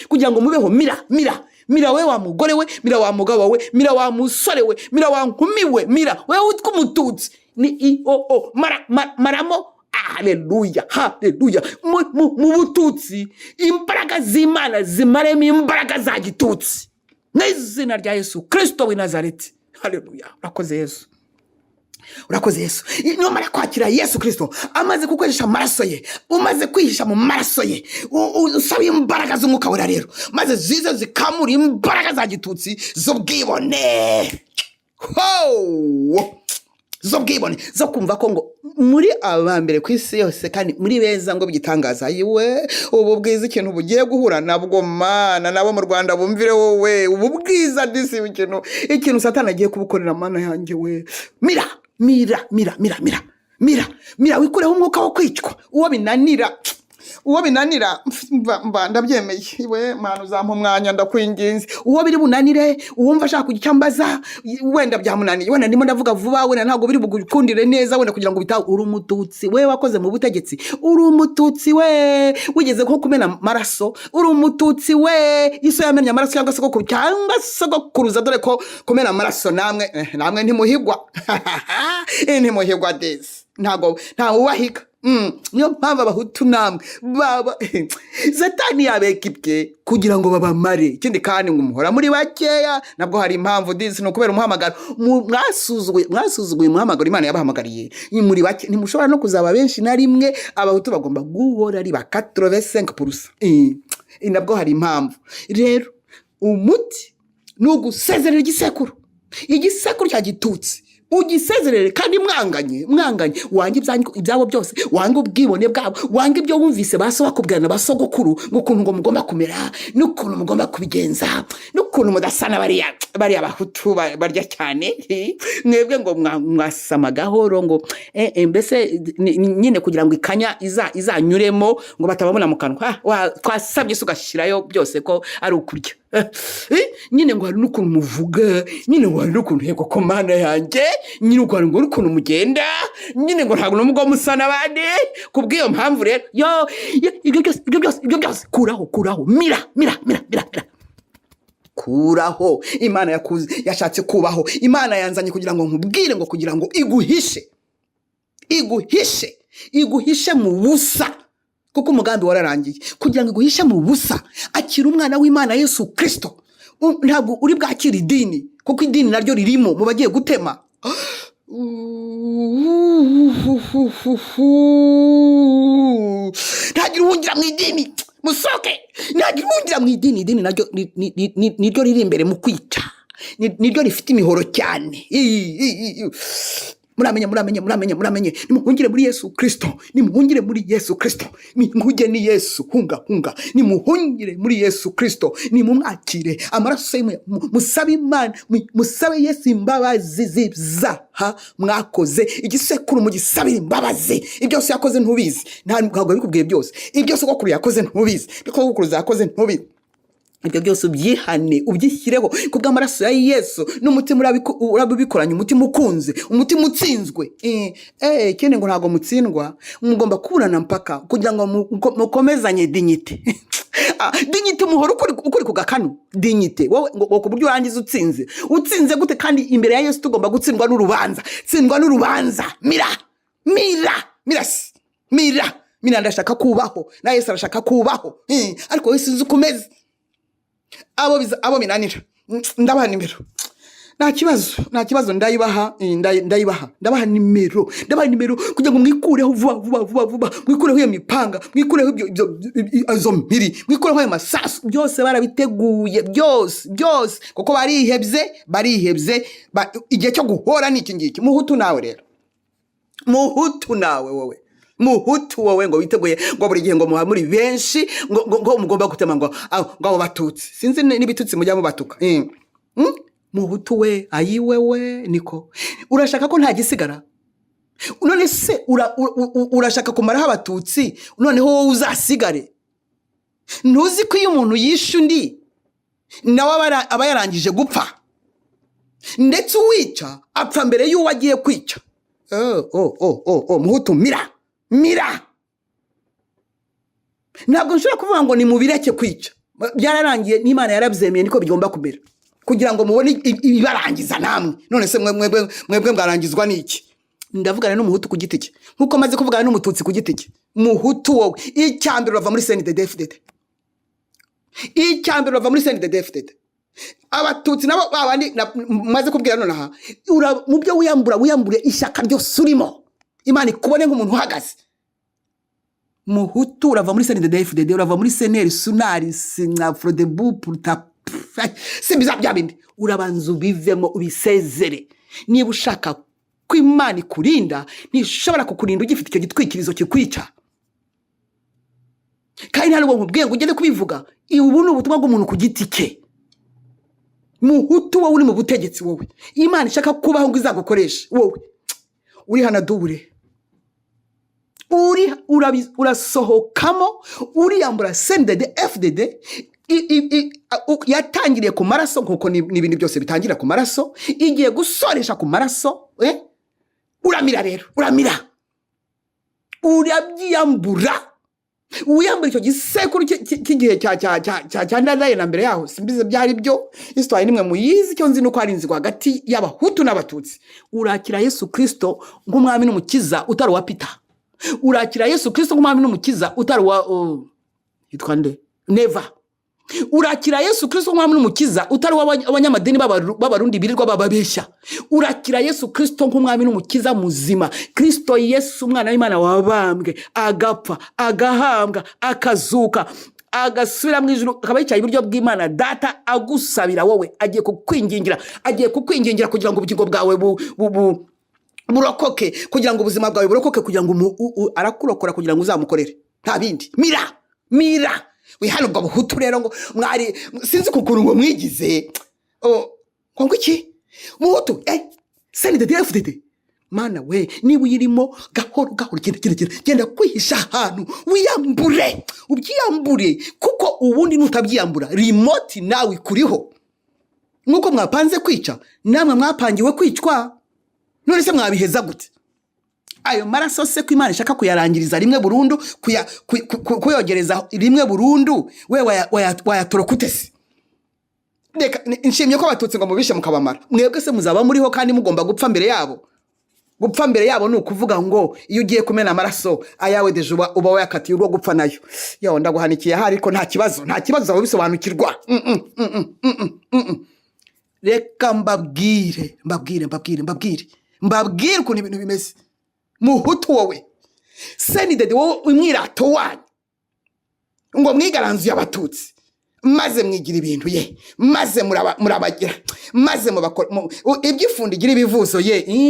kugira ngo mubeho. Mira we wa mugore we, mira wa mugabo we, mira wa musore we, mira wa nkumi we, mira we utwa umututsi ni maramo. Haleluya. Mu bututsi imbaraga z'Imana zimaremo imbaraga za gitutsi, n'izina rya Yesu Kristo w'i Nazareti. Haleluya. Urakoze Yesu. Numara kwakira Yesu Kristo, amaze kukoresha amaraso ye, umaze kwihisha mu maraso ye, usaba imbaraga z'umwuka wera rero, maze zize zikamura imbaraga za gitutsi z'ubwibone. Z'ubwibone zo kumva ko ngo muri abambere ku isi yose kandi muri beza ngo bigitangaza. Yiwe ubu bwiza ikintu bugiye guhura nabwo Mana, nabo mu Rwanda bumvire wowe ubu bwiza disi ikintu Satani agiye kubukorera Mana yanjye we. Mira, wikureho umwuka wo kwicwa. Uwo binanira mba ndabyemeye. Iwe Mana, uzampa umwanya ndakwinginze. Uwo biri bunanire, uwumva ashaka kugicyambaza, wenda byamunaniye, wenda ndimo ndavuga vuba, wenda ntabwo biri bugukundire neza, wenda kugira ngo bitaho. Uri umututsi we wakoze mu butegetsi, uri umututsi we wigeze ko kumena amaraso, uri umututsi we iso yamenye amaraso cyangwa se ko kuruza, dore ko kumena amaraso namwe ntimuhigwa. Ntimuhigwa desi, ntawe ubahiga. Niyo mpamvu abahutu namwe baba Satani yabekibye kugira ngo babamare. Ikindi kandi ngo muhora muri bakeya, nabwo hari impamvu disi, no kubera umuhamagaro mwasuzuguye umuhamagaro Imana yabahamagariye. Muri bake ntimushobora no kuzaba benshi na rimwe. Abahutu bagomba guhora ari ba 85%. Nabwo hari impamvu rero. Umuti ni ugusezerera igisekuru cya gitutsi, ugisezerere kandi mwanganye wange ibyabo byose, wange ubwibone bwabo, wange ibyo wumvise ba so bakubwirana ba sogokuru n'ukuntu ngo mugomba kumera, n'ukuntu mugomba kubigenza, n'ukuntu mudasana bariya bahutu barya cyane. Mwebwe ngo mwasama gahoro ngo mbese nyine kugira ngo ikanya izanyuremo ngo batababona mu kanwa. Twasabye se ugashyirayo byose ko ari ukurya. Nyine ngo hari n'ukuntu muvuga, nyine ngo hari n'ukuntu heko ko mana yanjye, nyine ngo hari n'ukuntu mugenda, nyine ngo ntabwo n'umugabo musana abandi. Kubw'iyo mpamvu rero ibyo byose kuraho, mira. Kuraho. Imana yashatse kubaho. Imana yanzanye kugira ngo nkubwire ngo kugira ngo iguhishe mu busa, kuko umugambi wararangiye. Kugira ngo iguhishe mu busa, akira umwana w'Imana Yesu Kristo. Ntabwo uri bwakira idini, kuko idini naryo ririmo mu bagiye gutema. Ntagira uhungira mu idini, musoke. Ntagira uhungira mu idini. Idini naryo niryo riri imbere mu kwica, niryo rifite imihoro cyane. Muramenye. Nimuhungire muri Yesu Kristo. Nimuhunge ni Yesu. Hunga. Nimuhungire muri Yesu Kristo. Nimumwakire. Amaraso ye musabe Imana, musabe Yesu imbabazi z'ibyaha mwakoze. Igisekuru mugisabire imbabazi. Ibyo se yakoze ntubizi. Ntabwo bikubwiye byose. Ibyo se sogokuru yakoze ntubizi. Ibyo sogokuru yakoze ntubizi. Ibyo byose ubyihane, ubyishyireho kubw'amaraso ya Yesu, n'umutima urabikoranye, umutima ukunze, umutima utsinzwe. Kene ngo ntabwo mutsindwa, mugomba kuburana mpaka kugira ngo mukomezanye dignité. Dignité muhoro ukuri ku gakanu. Dignité wowe ngo kuburyo urangiza utsinze gute? Kandi imbere ya Yesu tugomba gutsindwa n'urubanza. Mira ndashaka kubaho, na Yesu arashaka kubaho. Ariko Yesu uzi kumeze. Abo minanira ndabaha nimero. Nta kibazo ndayibaha nimero kugira ngo mwikureho vuba, mwikureho iyo mipanga, mwikureho izo mpiri, mwikureho ayo masasu. Byose barabiteguye, byose kuko barihebye. Igihe cyo guhora ni iki ngiki. Muhutu nawe wowe ngo witeguye ngo buri gihe ngo muha muri benshi ngo mugomba gutema ngo abo batutsi. Sinzi n'ibitutsi mujya mu batuka. Muhutu we ayiwewe niko urashaka ko nta gisigara? None se urashaka kumaraho abatutsi noneho wowe uzasigare? Ntuzi ko iyo umuntu yishe undi nawe aba yarangije gupfa, ndetse uwica apfa mbere y'uwo agiye kwica. Muhutu mira. Ntabwo nshobora kuvuga ngo ni mubireke kwica. Byararangiye, n'Imana yarabyemeye, niko bigomba kumera, kugira ngo mubone ibibarangiza namwe. None se mwebwe mwarangizwa n'iki? Ndavugana n'umuhutu ku giti cye nkuko maze kuvugana n'umututsi ku giti cye. Muhutu wowe icyambere urava muri CNDD-FDD. Abatutsi nabo babandi maze kubwira none aha mu byo wiyambure ishyaka ryose urimo, Imana ikubone nk'umuntu uhagaze. Muhutu urava muri CNDD-FDD, urava muri CNL, Sunari, Frodebu, Puruta, simbiza bya bindi. Urabanza ubivemo, ubisezere. Niba ushaka ko Imana ikurinda, ntishobora kukurinda ugifite icyo gitwikirizo kikwica. Kandi ntabwo nkubwiye ngo ugende kubivuga. Ubu ni ubutumwa bw'umuntu ku giti cye. Muhutu wowe uri mu butegetsi, wowe Imana ishaka kubaho ngo izagukoresha, wowe uri hana dubure, urasohokamo, uriyambura CNDD-FDD. Yatangiriye ku maraso, nkuko n'ibindi byose bitangira ku maraso, igiye gusoresha ku maraso. Uramira rero, urabyiyambura. Uyambura icyo gisekuru cy'igihe cya ndadaye na mbere yaho simbize byari byo. Histoire nimwe muyizi, cyo nzi nuko ari inzigo hagati y'abahutu n'abatutsi. Urakira Yesu Kristo nk'umwami n'umukiza utari wa Peter. Urakira Yesu Kristo nk'umwami n'umukiza utari wa yitwa nde Neva. Urakira Yesu Kristo nk'umwami n'umukiza utari w'abanyamadini b'abarundi birirwa bababeshya. Urakira Yesu Kristo nk'umwami n'umukiza muzima. Kristo Yesu umwana w'Imana wabambwe, agapfa, agahambwa, akazuka, agasubira mu ijuru akaba yicaye iburyo bw'Imana Data agusabira wowe, agiye kukwingingira kugira ngo ubugingo bwawe burokoke, kugira ngo ubuzima bwawe burokoke, kugira ngo arakurokora kugira ngo uzamukorere, nta bindi. Mira wihana ubwo buhutu rero ngo mwari sinzi kukuntu ngo mwigize ngo iki muhutu CNDD-FDD. Mana we, niba uyirimo gahoro genda kwihisha ahantu ubyiyambure, kuko ubundi nutabyiyambura remote nawe ikuriho. Nuko mwapanze kwica, namwe mwapangiwe kwicwa, none se mwabiheza gute? Ayo maraso se ko Imana ishaka kuyarangiriza rimwe burundu, kuyogereza rimwe burundu, we wayatoroka ute se? Reka nshimye ko abatutsi ngo mubishe mukabamara, mwebwe se muzaba muriho kandi mugomba gupfa mbere yabo. Gupfa mbere yabo ni ukuvuga ngo iyo ugiye kumena amaraso ayawe deje uba wayakatiye urwo gupfa nayo. Yo ndaguhanikiye hari, ariko nta kibazo uzaba bisobanukirwa. Reka mbabwire ukuntu ibintu bimeze. Muhutu wowe, CNDD wowe umwirato wanyu ngo mwigaranzuye abatutsi, maze mwigira ibintu maze murabagira, maze mubakora ibyifundo igira ibivuzo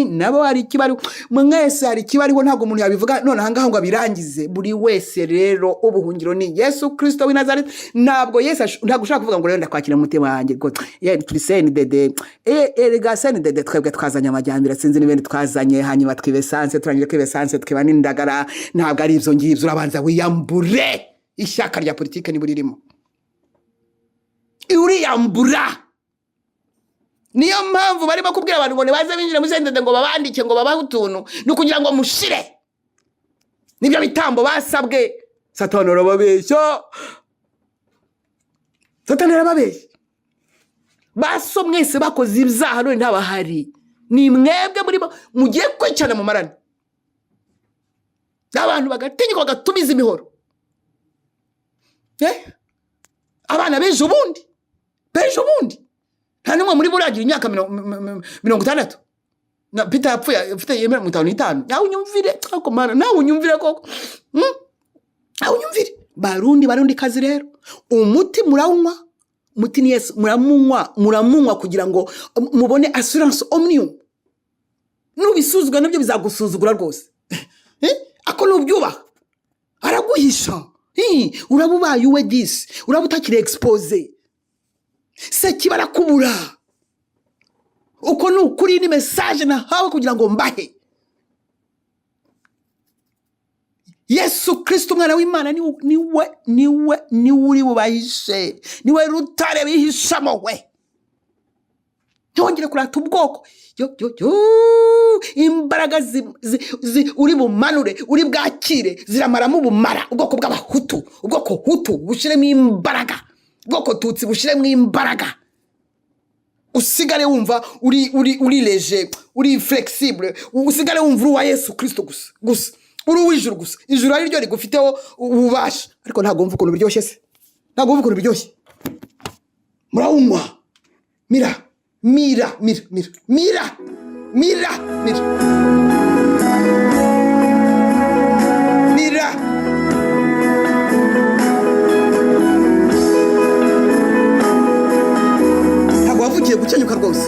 nabo hari ikibari, mwese hari ikibariho, ntabwo umuntu yabivuga none ahangaha ngo abirangize. Buri wese rero ubuhungiro ni Yesu Kristo w'i Nazareti. Ntabwo ushaka kuvuga ngo rero ndakwakira mu mutima wanjye ngo turi CNDD. Erega CNDD twebwe twazanye amajyambere, sinzi n'ibindi twazanye, hanyuma twibesanse, turangije kwibesanse twiba n'indagara. Ntabwo ari ibyo ngibyo, urabanza wiyambure ishyaka rya politike niba ririmo, uriyambura. Niyo mpamvu bari bakubwira abantu ngo baze binjire muri CNDD ngo babandike ngo babahe utuntu, ni kugira ngo mushire. Nibyo bitambo basabwe. Satani arababeshya, baso mwese bakoze ibyaha none ntabahari, ni mwebwe muri mugiye kwicana mu marani, abantu bagatinyuka bagatumiza imihoro. Abana bejo bundi nta n'umwe muri buragira imyaka 60. Na Peter yapfuye afite 55. Nawe unyumvire koko Mana, nawe unyumvire koko. Barundi kazi rero, umuti murawunywa, umuti ni Yesu, muramunywa kugira ngo mubone assurance omnium. Nubisuzugura nabyo bizagusuzugura rwose. Ako nubyubaha araguhisha. Urabubaye uwe disi, urabutakire expose. Seki barakubura. Uko nukuri ni message nahawe kugira ngo mbahe. Yesu Kristo mwana w'Imana niwe uri bubahishe, niwe rutare bihishamo we. Ntongere kurata ubwoko. Imbaraga uri bumanure, uri bwakire, ziramaramo ubumara. Ubwoko bw'abahutu, ubwoko hutu bushiremo imbaraga, ubwoko tutsi bushiremo imbaraga. Usigare wumva uri leger, uri flexible, usigare wumva uri wa Yesu Kristo gusa, uri w'ijuru gusa. Ijuru ari ryo rigufiteho ububasha, ariko ntabwo wumva ukuntu biryoshye se, ntabwo wumva ukuntu biryoshye. Murawunywa. Mira. Ntabwo wavugiye gukenyuka rwose.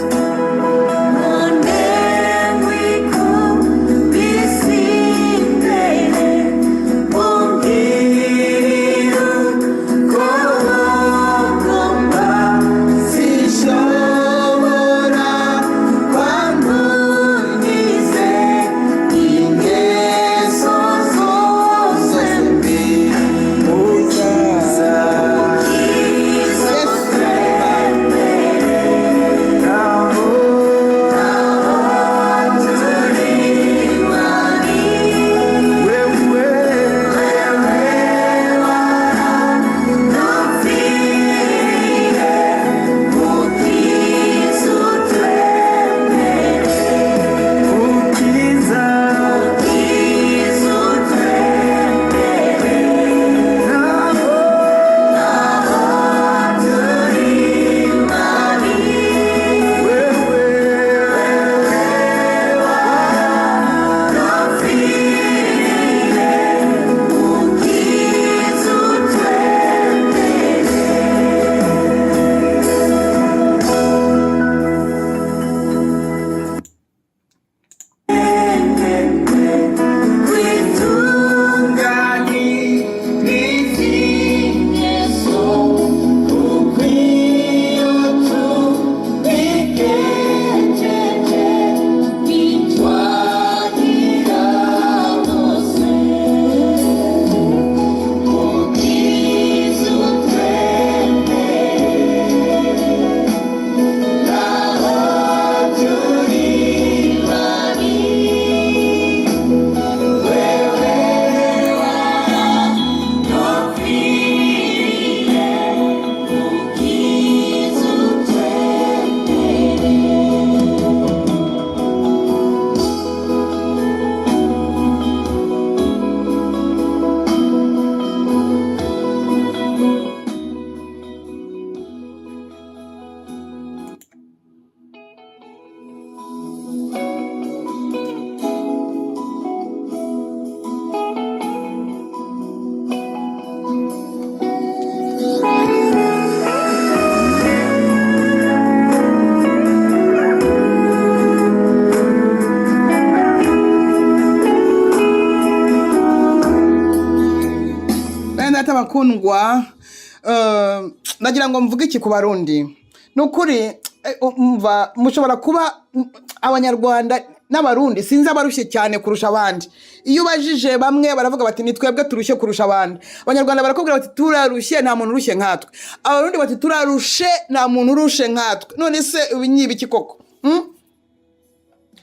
bakundwa, nagira ngo mvuge iki ku barundi. Nukuri umva mushobora kuba abanyarwanda n'abarundi sinzi abarushye cyane kurusha abandi. Iyo ubajije bamwe baravuga bati ni twebwe turushye kurusha abandi. Abanyarwanda barakubwira bati turarushye nta muntu urushye nkatwe. Abarundi bati turarushe nta muntu urushe nkatwe. None se ibinyibi iki koko?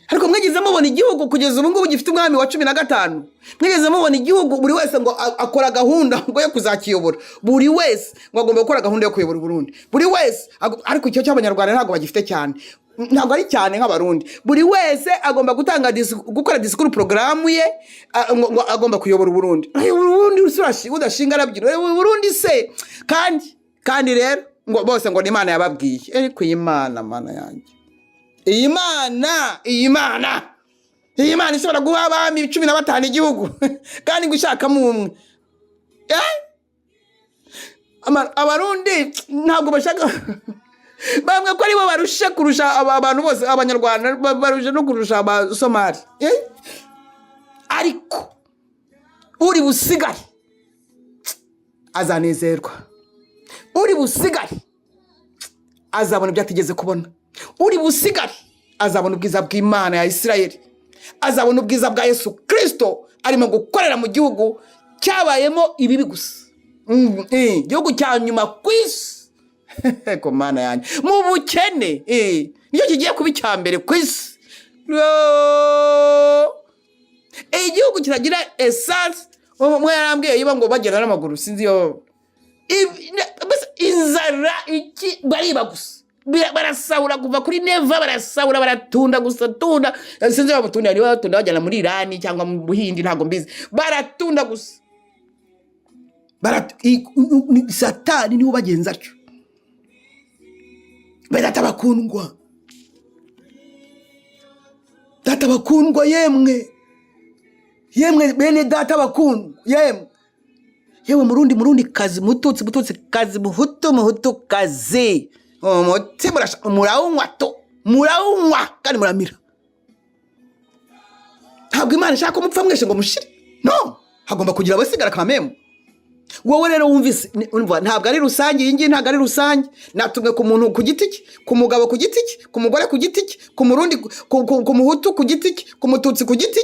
Ariko mwigeze mubona igihugu kugeza ubu ngubu gifite umwami wa 15? Mwigeze mubona igihugu buri wese ngo akora gahunda ngo yo kuzakiyobora? Buri wese ngo agomba gukora gahunda yo kuyobora Burundi. Buri wese ariko icyo cy'abanyarwanda ntabwo bagifite cyane. Ntabwo ari cyane nk'abarundi. Buri wese agomba gukora disikuru programu ye ngo agomba kuyobora Burundi. Burundi udashinga arabyiro. Burundi se kandi rero ngo bose ngo ni Imana yababwiye. Ariko Imana mana yanjye. Iyi Imana ishobora guha abami 15 igihugu kandi ngo ishakamo umwe. Abarundi ntabwo bashaka bamwe ko aribo barushe kurusha abantu bose. Abanyarwanda barushe no kurusha abasomali. Ariko uri busigare azanezerwa. Uri busigare azabona ibyo atigeze kubona. Uri busigare azabona ubwiza bw'Imana ya Isirayeli. Azabona ubwiza bwa Yesu Kristo arimo gukorera mu gihugu cyabayemo ibibi gusa. Igihugu cya nyuma kwisi. Ko Mana yanjye mu bukene niyo kigiye kuba icyambere kwisi. Igihugu kiragira essence. Mwe yarambwiye yiba ngo bagenda n'amaguru sinzi yo. Inzara iki bariba gusa. Barasahura kuva kuri neva, barasahura baratunda gusa tunda. Sinzi batunda ni batunda bajyana muri Irani cyangwa mu Buhindi ntago mbizi. Baratunda gusa. Satani niwo bagenza cyo. Data bakundwa yemwe bene data bakundwa yewe murundi kazi mututsi kazi muhutu kazi murawunywa kandi muramira. Ntabwo Imana ishaka ko mupfa mwese ngo mushire. No, hagomba kugira abasigara kamemo. Wowe rero wumvise ntabwo ari rusange. Iyi ngiyi ntabwo ari rusange. Natumwe ku muntu ku giti cye, ku mugabo ku giti cye, ku mugore ku giti cye, ku murundi ku muhutu ku giti cye, ku mututsi ku giti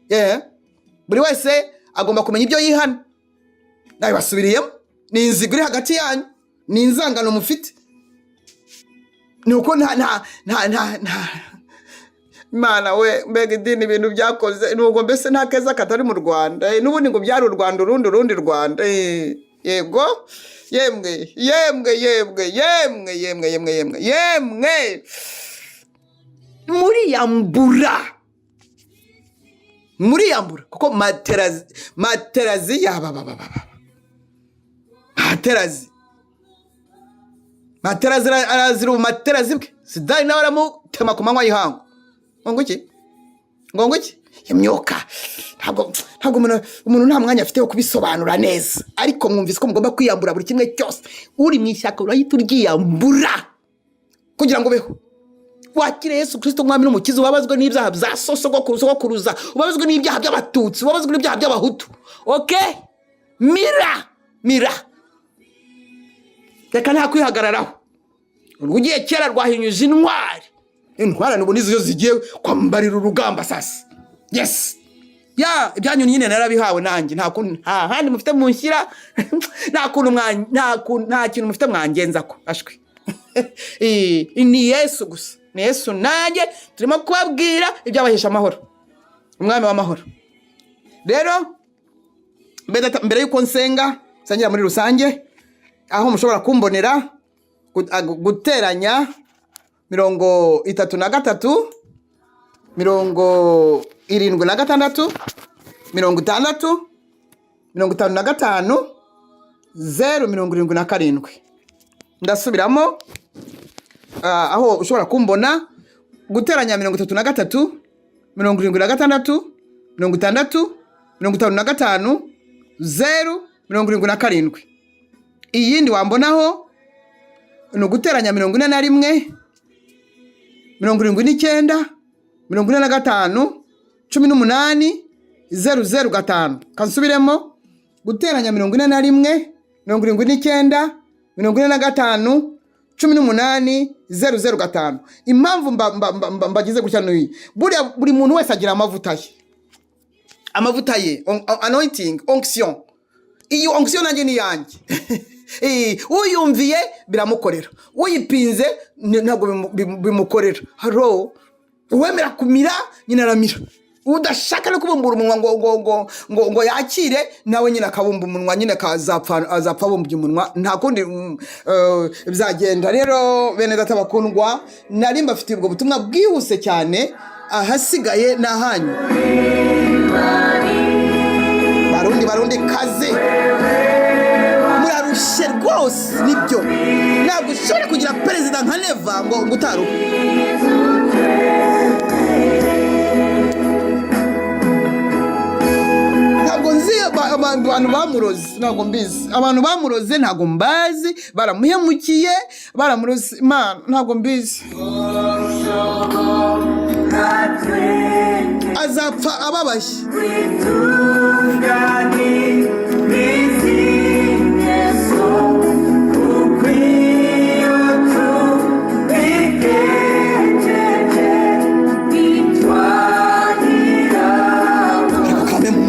cye. Buri wese agomba kumenya ibyo yihana. Nawe basubiriyemo. Ni inzigo iri hagati yanyu. Ni inzangano mufite. Nuko nta Imana we mbega idini ibintu byakoze nuko mbese nta keza katari mu Rwanda. Nubundi ngo byari u Rwanda urundi Rwanda. Yego yemwe muri yambura kuko materazi materazi arazira materazi bwe sidari nawe aramutema ku manywa y'ihangu. Ngo iki imyuka ntabwo umuntu nta mwanya afite wo kubisobanura neza. Ariko mwumvise ko mugomba kwiyambura buri kimwe cyose. Uri mu ishyaka urahita uryiyambura kugira ngo beho wakire Yesu Kristo umwami n'umukiza. Ubabazwe n'ibyaha bya sogokuruza, ubabazwe n'ibyaha by'abatutsi, ubabazwe n'ibyaha by'abahutu. Okay, mira reka nta kwihagararaho. Ugiye kera rwahinyuje intwari nubu nizo zigiye kwambarira urugamba sasa. Yes ibyanyu nyine narabihawe nanjye. Nta handi mufite munshyira. Nta kintu mufite mwangenza ko ashwe. Ni Yesu gusa. Ni Yesu nanjye turimo kubabwira ibyabahesha amahoro, umwami w'amahoro. Rero mbere yuko nsengira muri rusange aho mushobora kumbonera guteranya 33 76 60 55 077. Ndasubiramo aho ushobora kumbona guteranya 33 76 60 55 077. Iyindi wambonaho ni uguteranya 41 79 45 18 005. Kansubiremo guteranya 41 79 45 18 005. Impamvu mbagize gutya n'uyi, buri muntu wese agira amavuta ye, anointing, onction. Iyo onction nanjye ni yanjye. Uyumviye biramukorera, uyipinze ntabwo bimukorera. Haro uwemera kumira nyina aramira, udashaka no kubumbura umunwa ngo yakire nawe nyine akabumba umunwa, nyine azapfa bumbye umunwa, nta kundi bizagenda. Rero bene data bakundwa, nari mbafitiye ubwo butumwa bwihuse cyane, ahasigaye nahanyu. Barundi kaze, murarushe rwose, nibyo ntabwo ushobora kugira perezida nka Neva ngo utaruha. Ntabwo nzi abantu bamuroze, ntabwo mbizi. Abantu bamuroze ntabwo mbazi, baramuhemukiye, baramuroze, Imana ntabwo mbizi. Azapfa ababashye.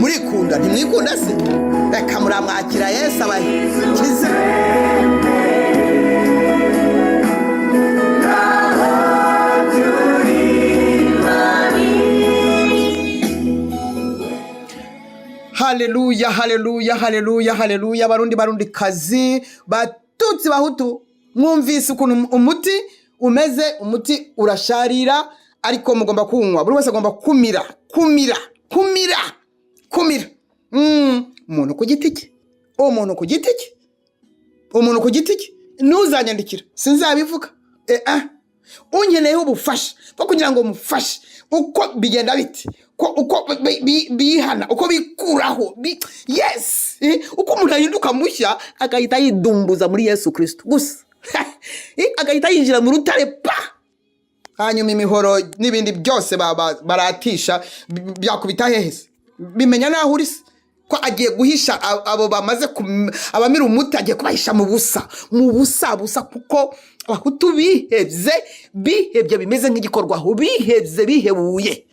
Murikunda ntimwikunda se? Reka muramwakira Yesu abakize. Haleluya, haleluya, haleluya, haleluya. Barundi kazi, Batutsi, Bahutu, mwumvise ukuntu umuti umeze. Umuti urasharira, ariko mugomba kunywa. Buri wese agomba kumira. Umuntu ku giti cye, umuntu ku giti cye, ntuzanyandikira, sinzabivuga. Unkeneyeho ubufasha bwo kugira ngo mufashe. Uko bigenda biti, uko bihana, uko bikuraho, yes, uko umuntu ahinduka mushya, agahita yidumbuza muri Yesu Kristo gusa. Agahita yinjira mu rutare pa, hanyuma imihoro n'ibindi byose baratisha byakubita hehese. Bimenya naho uri se, ko agiye guhisha abo bamaze abamira umuti, agiye kubahisha mu busa, kuko Abahutu bihebye bimeze nk'igikorwaho, bihebuye.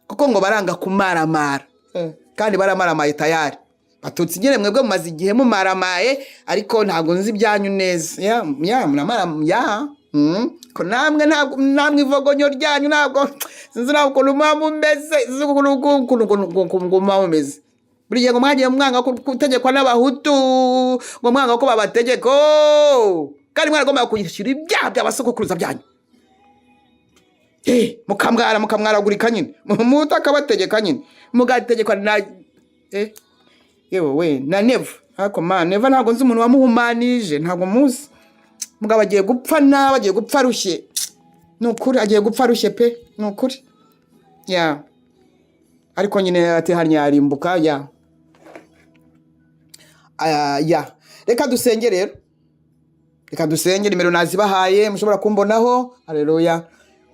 Kuko ngo baranga kumaramara, kandi baramaramaye tayari. Batutsi nyine mwebwe mumaze igihe mumaramaye, ariko ntabwo nzi ibyanyu neza. Muramara, ko namwe ivogonyo ryanyu ntabwo sinzi naho ukuntu muba mumeze, ukuntu muba mumeze. Buri gihe ngo mwagiye mwanga gutegekwa n'Abahutu, ngo mwanga ko babategeko, kandi mwaragomba kwishyura ibyaha by'abasokuruza byanyu. Mukamwaragurika nyine, Umuhutu akabategeka nyine, mugategekwa na na Neva. Ariko Neva ntabwo nzi umuntu wamuhumanije, ntabwo muzi. Mugabo agiye gupfa nabi, agiye gupfa arushye. Ni ukuri, agiye gupfa arushye pe, ni ukuri. Ariko nyine ati hanya arimbuka. Reka dusenge rero. Reka dusenge, nimero nazibahaye mushobora kumbonaho. Haleluya.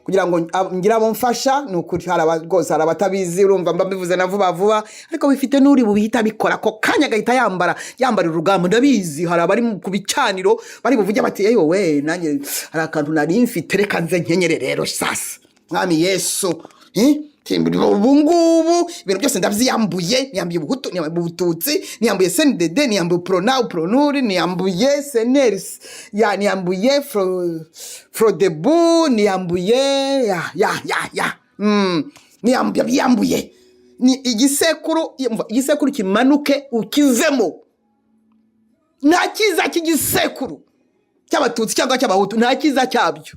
Kugira ngo ngira abo mfasha, ni ukuri rwose hari abatabizi, urumva mbivuze na vuba, ariko bifite n'uri bubihita bikora ko kanya gahita yambara urugamba. Ndabizi hari abari ku bicaniro bari buvuge bati yewe nanjye hari akantu nari mfite, reka nze nkenyere rero sasa. Mwami Yesu, ubu ngubu ibintu byose ndabyiyambuye. Niyambuye Ubuhutu, niyambuye Ubututsi, niyambuye CNDD, niyambuye Pronuri, niyambuye Senerisi, niyambuye Frodebu, niyambuye niyambuye. Ni igisekuru kimanuke ukivemo. Nta kiza cy'igisekuru cy'Abatutsi cyangwa cy'Abahutu, nta kiza cyabyo.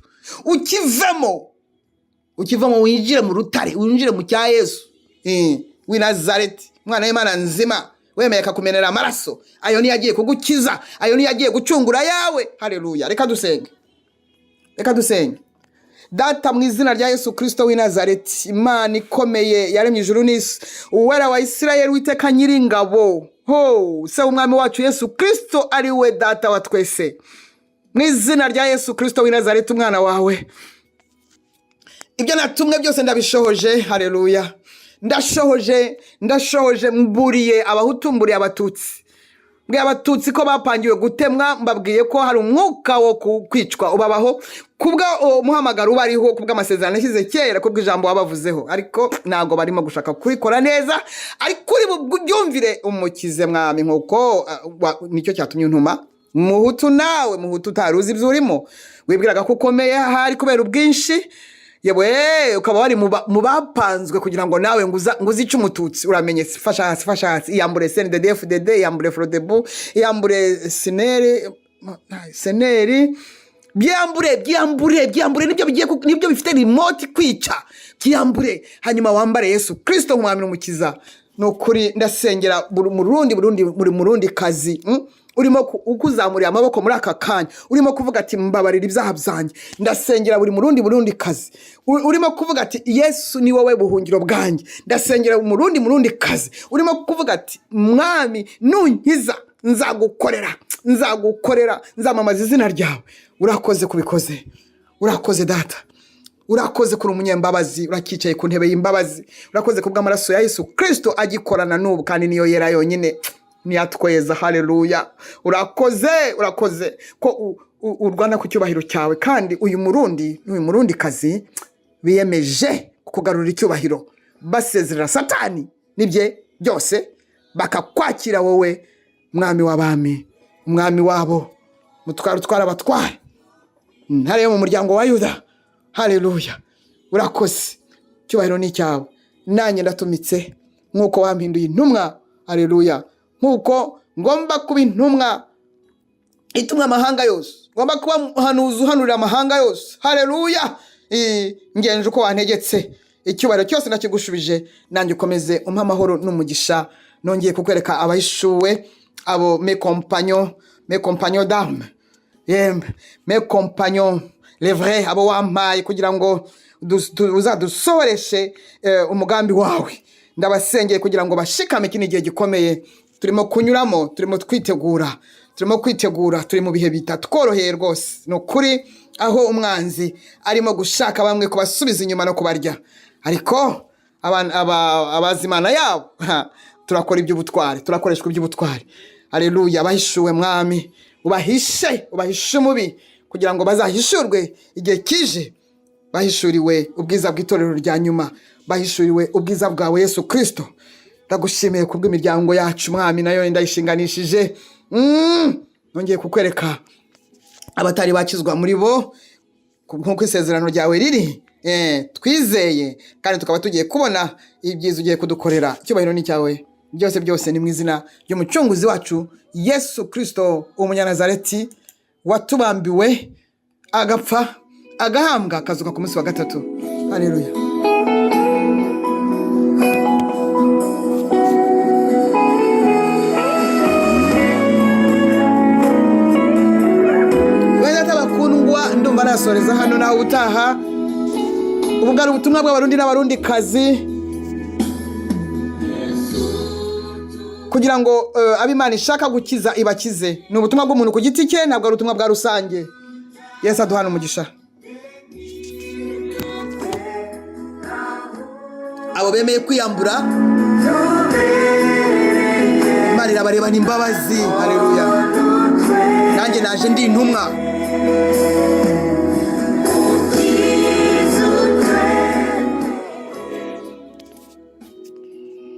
Ukivamo winjire mu rutare, winjire mu cya Yesu w'i Nazareti, Mwana w'Imana nzima, wemeye akakumenera amaraso. Ayo niyo agiye kugukiza, ayo niyo agiye gucungura yawe. Haleluya. Reka dusenge. Data, mu izina rya Yesu Kristo w'i Nazareti, Imana ikomeye yaremye ijuru n'isi, Uwera wa Isirayeli, Uwiteka Nyiringabo, se umwami wacu Yesu Kristo ari we Data wa twese. Mu izina rya Yesu Kristo w'i Nazareti, umwana wawe, ibyo natumwe byose ndabishohoje. Haleluya. Ndashohoje mburiye Abahutu, mburiye Abatutsi, mbwiye abatutsi ko bapangiwe gutemwa, mbabwiye ko hari umwuka wo kwicwa ubabaho kubwa umuhamagaro ubariho, kubw'amasezerano yashyize kera, kubw'ijambo wabavuzeho, ariko ntabwo barimo gushaka kubikora neza. ariko uri bubyumvire umukize mwami, nk'uko nicyo cyatumye untuma. Muhutu nawe, Muhutu utari uzi ibyo urimo, wibwiraga ko ukomeye ahari kubera ubwinshi, yewe ukaba wari mu bapanzwe kugira ngo nawe ngo uzice umututsi. Uramenye, fasha hasi, iyambure CNDD-FDD, iyambure FRODEBU, iyambure seneri, byambure nibyo bifite remote kwica, byambure, hanyuma wambare Yesu Kristo nk'umwami n'umukiza. Nukuri ndasengera muri murundi kazi, urimo ukuzamurira amaboko muri aka kanya, urimo kuvuga ati mbabarira ibyaha byanjye. Ndasengera buri murundi kazi, urimo kuvuga ati Yesu ni wowe buhungiro bwanjye. Ndasengera murundi kazi, urimo kuvuga ati mwami nunkiza nzagukorera, nzamamaza izina ryawe. Urakoze kubikoze, urakoze data, urakoze kuri umunyembabazi, urakicaye ku ntebe y'imbabazi. Urakoze kubw'amaraso ya Yesu Kristo agikorana n'ubu, kandi niyo yera yonyine niyatweza. Haleluya. Urakoze ko urwana ku cyubahiro cyawe, kandi uyu murundi kazi biyemeje kugarura icyubahiro, basezerera Satani nibye byose, bakakwakira wowe mwami w'abami, umwami wabo, mutwara abatware, ntare yo mu muryango wa Yuda. Haleluya. Urakoze, cyubahiro ni cyawe. Nanjye ndatumitse nk'uko wampinduye intumwa. Haleluya. Nk'uko ngomba kuba intumwa itumwa amahanga yose, ngomba kuba umuhanuzi uhanurira amahanga yose. Haleluya. Ngenje uko wantegetse, icyubahiro cyose nakigushubije. Nanjye ukomeze umpa amahoro n'umugisha. Nongeye kukwereka abahishuwe, abo mes compagnons d'armes, mes compagnons les vrais, abo wampaye kugira ngo uzadusohoreshe umugambi wawe. Ndabasengeye kugira ngo bashikame kino gihe gikomeye turimo kunyuramo, turimo kwitegura, turi mu bihe bitatworoheye rwose. Ni ukuri, aho umwanzi arimo gushaka bamwe kubasubiza inyuma no kubarya, ariko abazimana yabo turakora iby'ubutwari, turakoreshwa iby'ubutwari. Haleluya. Abahishuwe mwami, ubahishe umubi kugira ngo bazahishurwe igihe kije, bahishuriwe ubwiza bw'itorero rya nyuma, bahishuriwe ubwiza bwawe Yesu Kristo. Ndagushimiye kubw'imiryango yacu mwami, nayo ndayishinganishije. Nongeye kukwereka abatari bakizwa muri bo, nk'uko isezerano ryawe riri. Twizeye kandi tukaba tugiye kubona ibyiza ugiye kudukorera. Icyubahiro ni cyawe, byose ni mu izina ry'umucunguzi wacu Yesu Kristo umunyanazareti, watubambiwe agapfa agahambwa akazuka ku munsi wa gatatu. Haleluya. Ndumva nasoreza hano, nawe utaha. Ubugari ubutumwa bw'abarundi n'abarundi kazi, kugira ngo abimana ishaka gukiza ibakize. Ni ubutumwa bw'umuntu ku giti cye, ntabwo ari ubutumwa bwa rusange. Yesu aduhana umugisha. Abo bemeye kwiyambura, Imana irabarebana imbabazi. Haleluya. Nanjye naje ndi intumwa.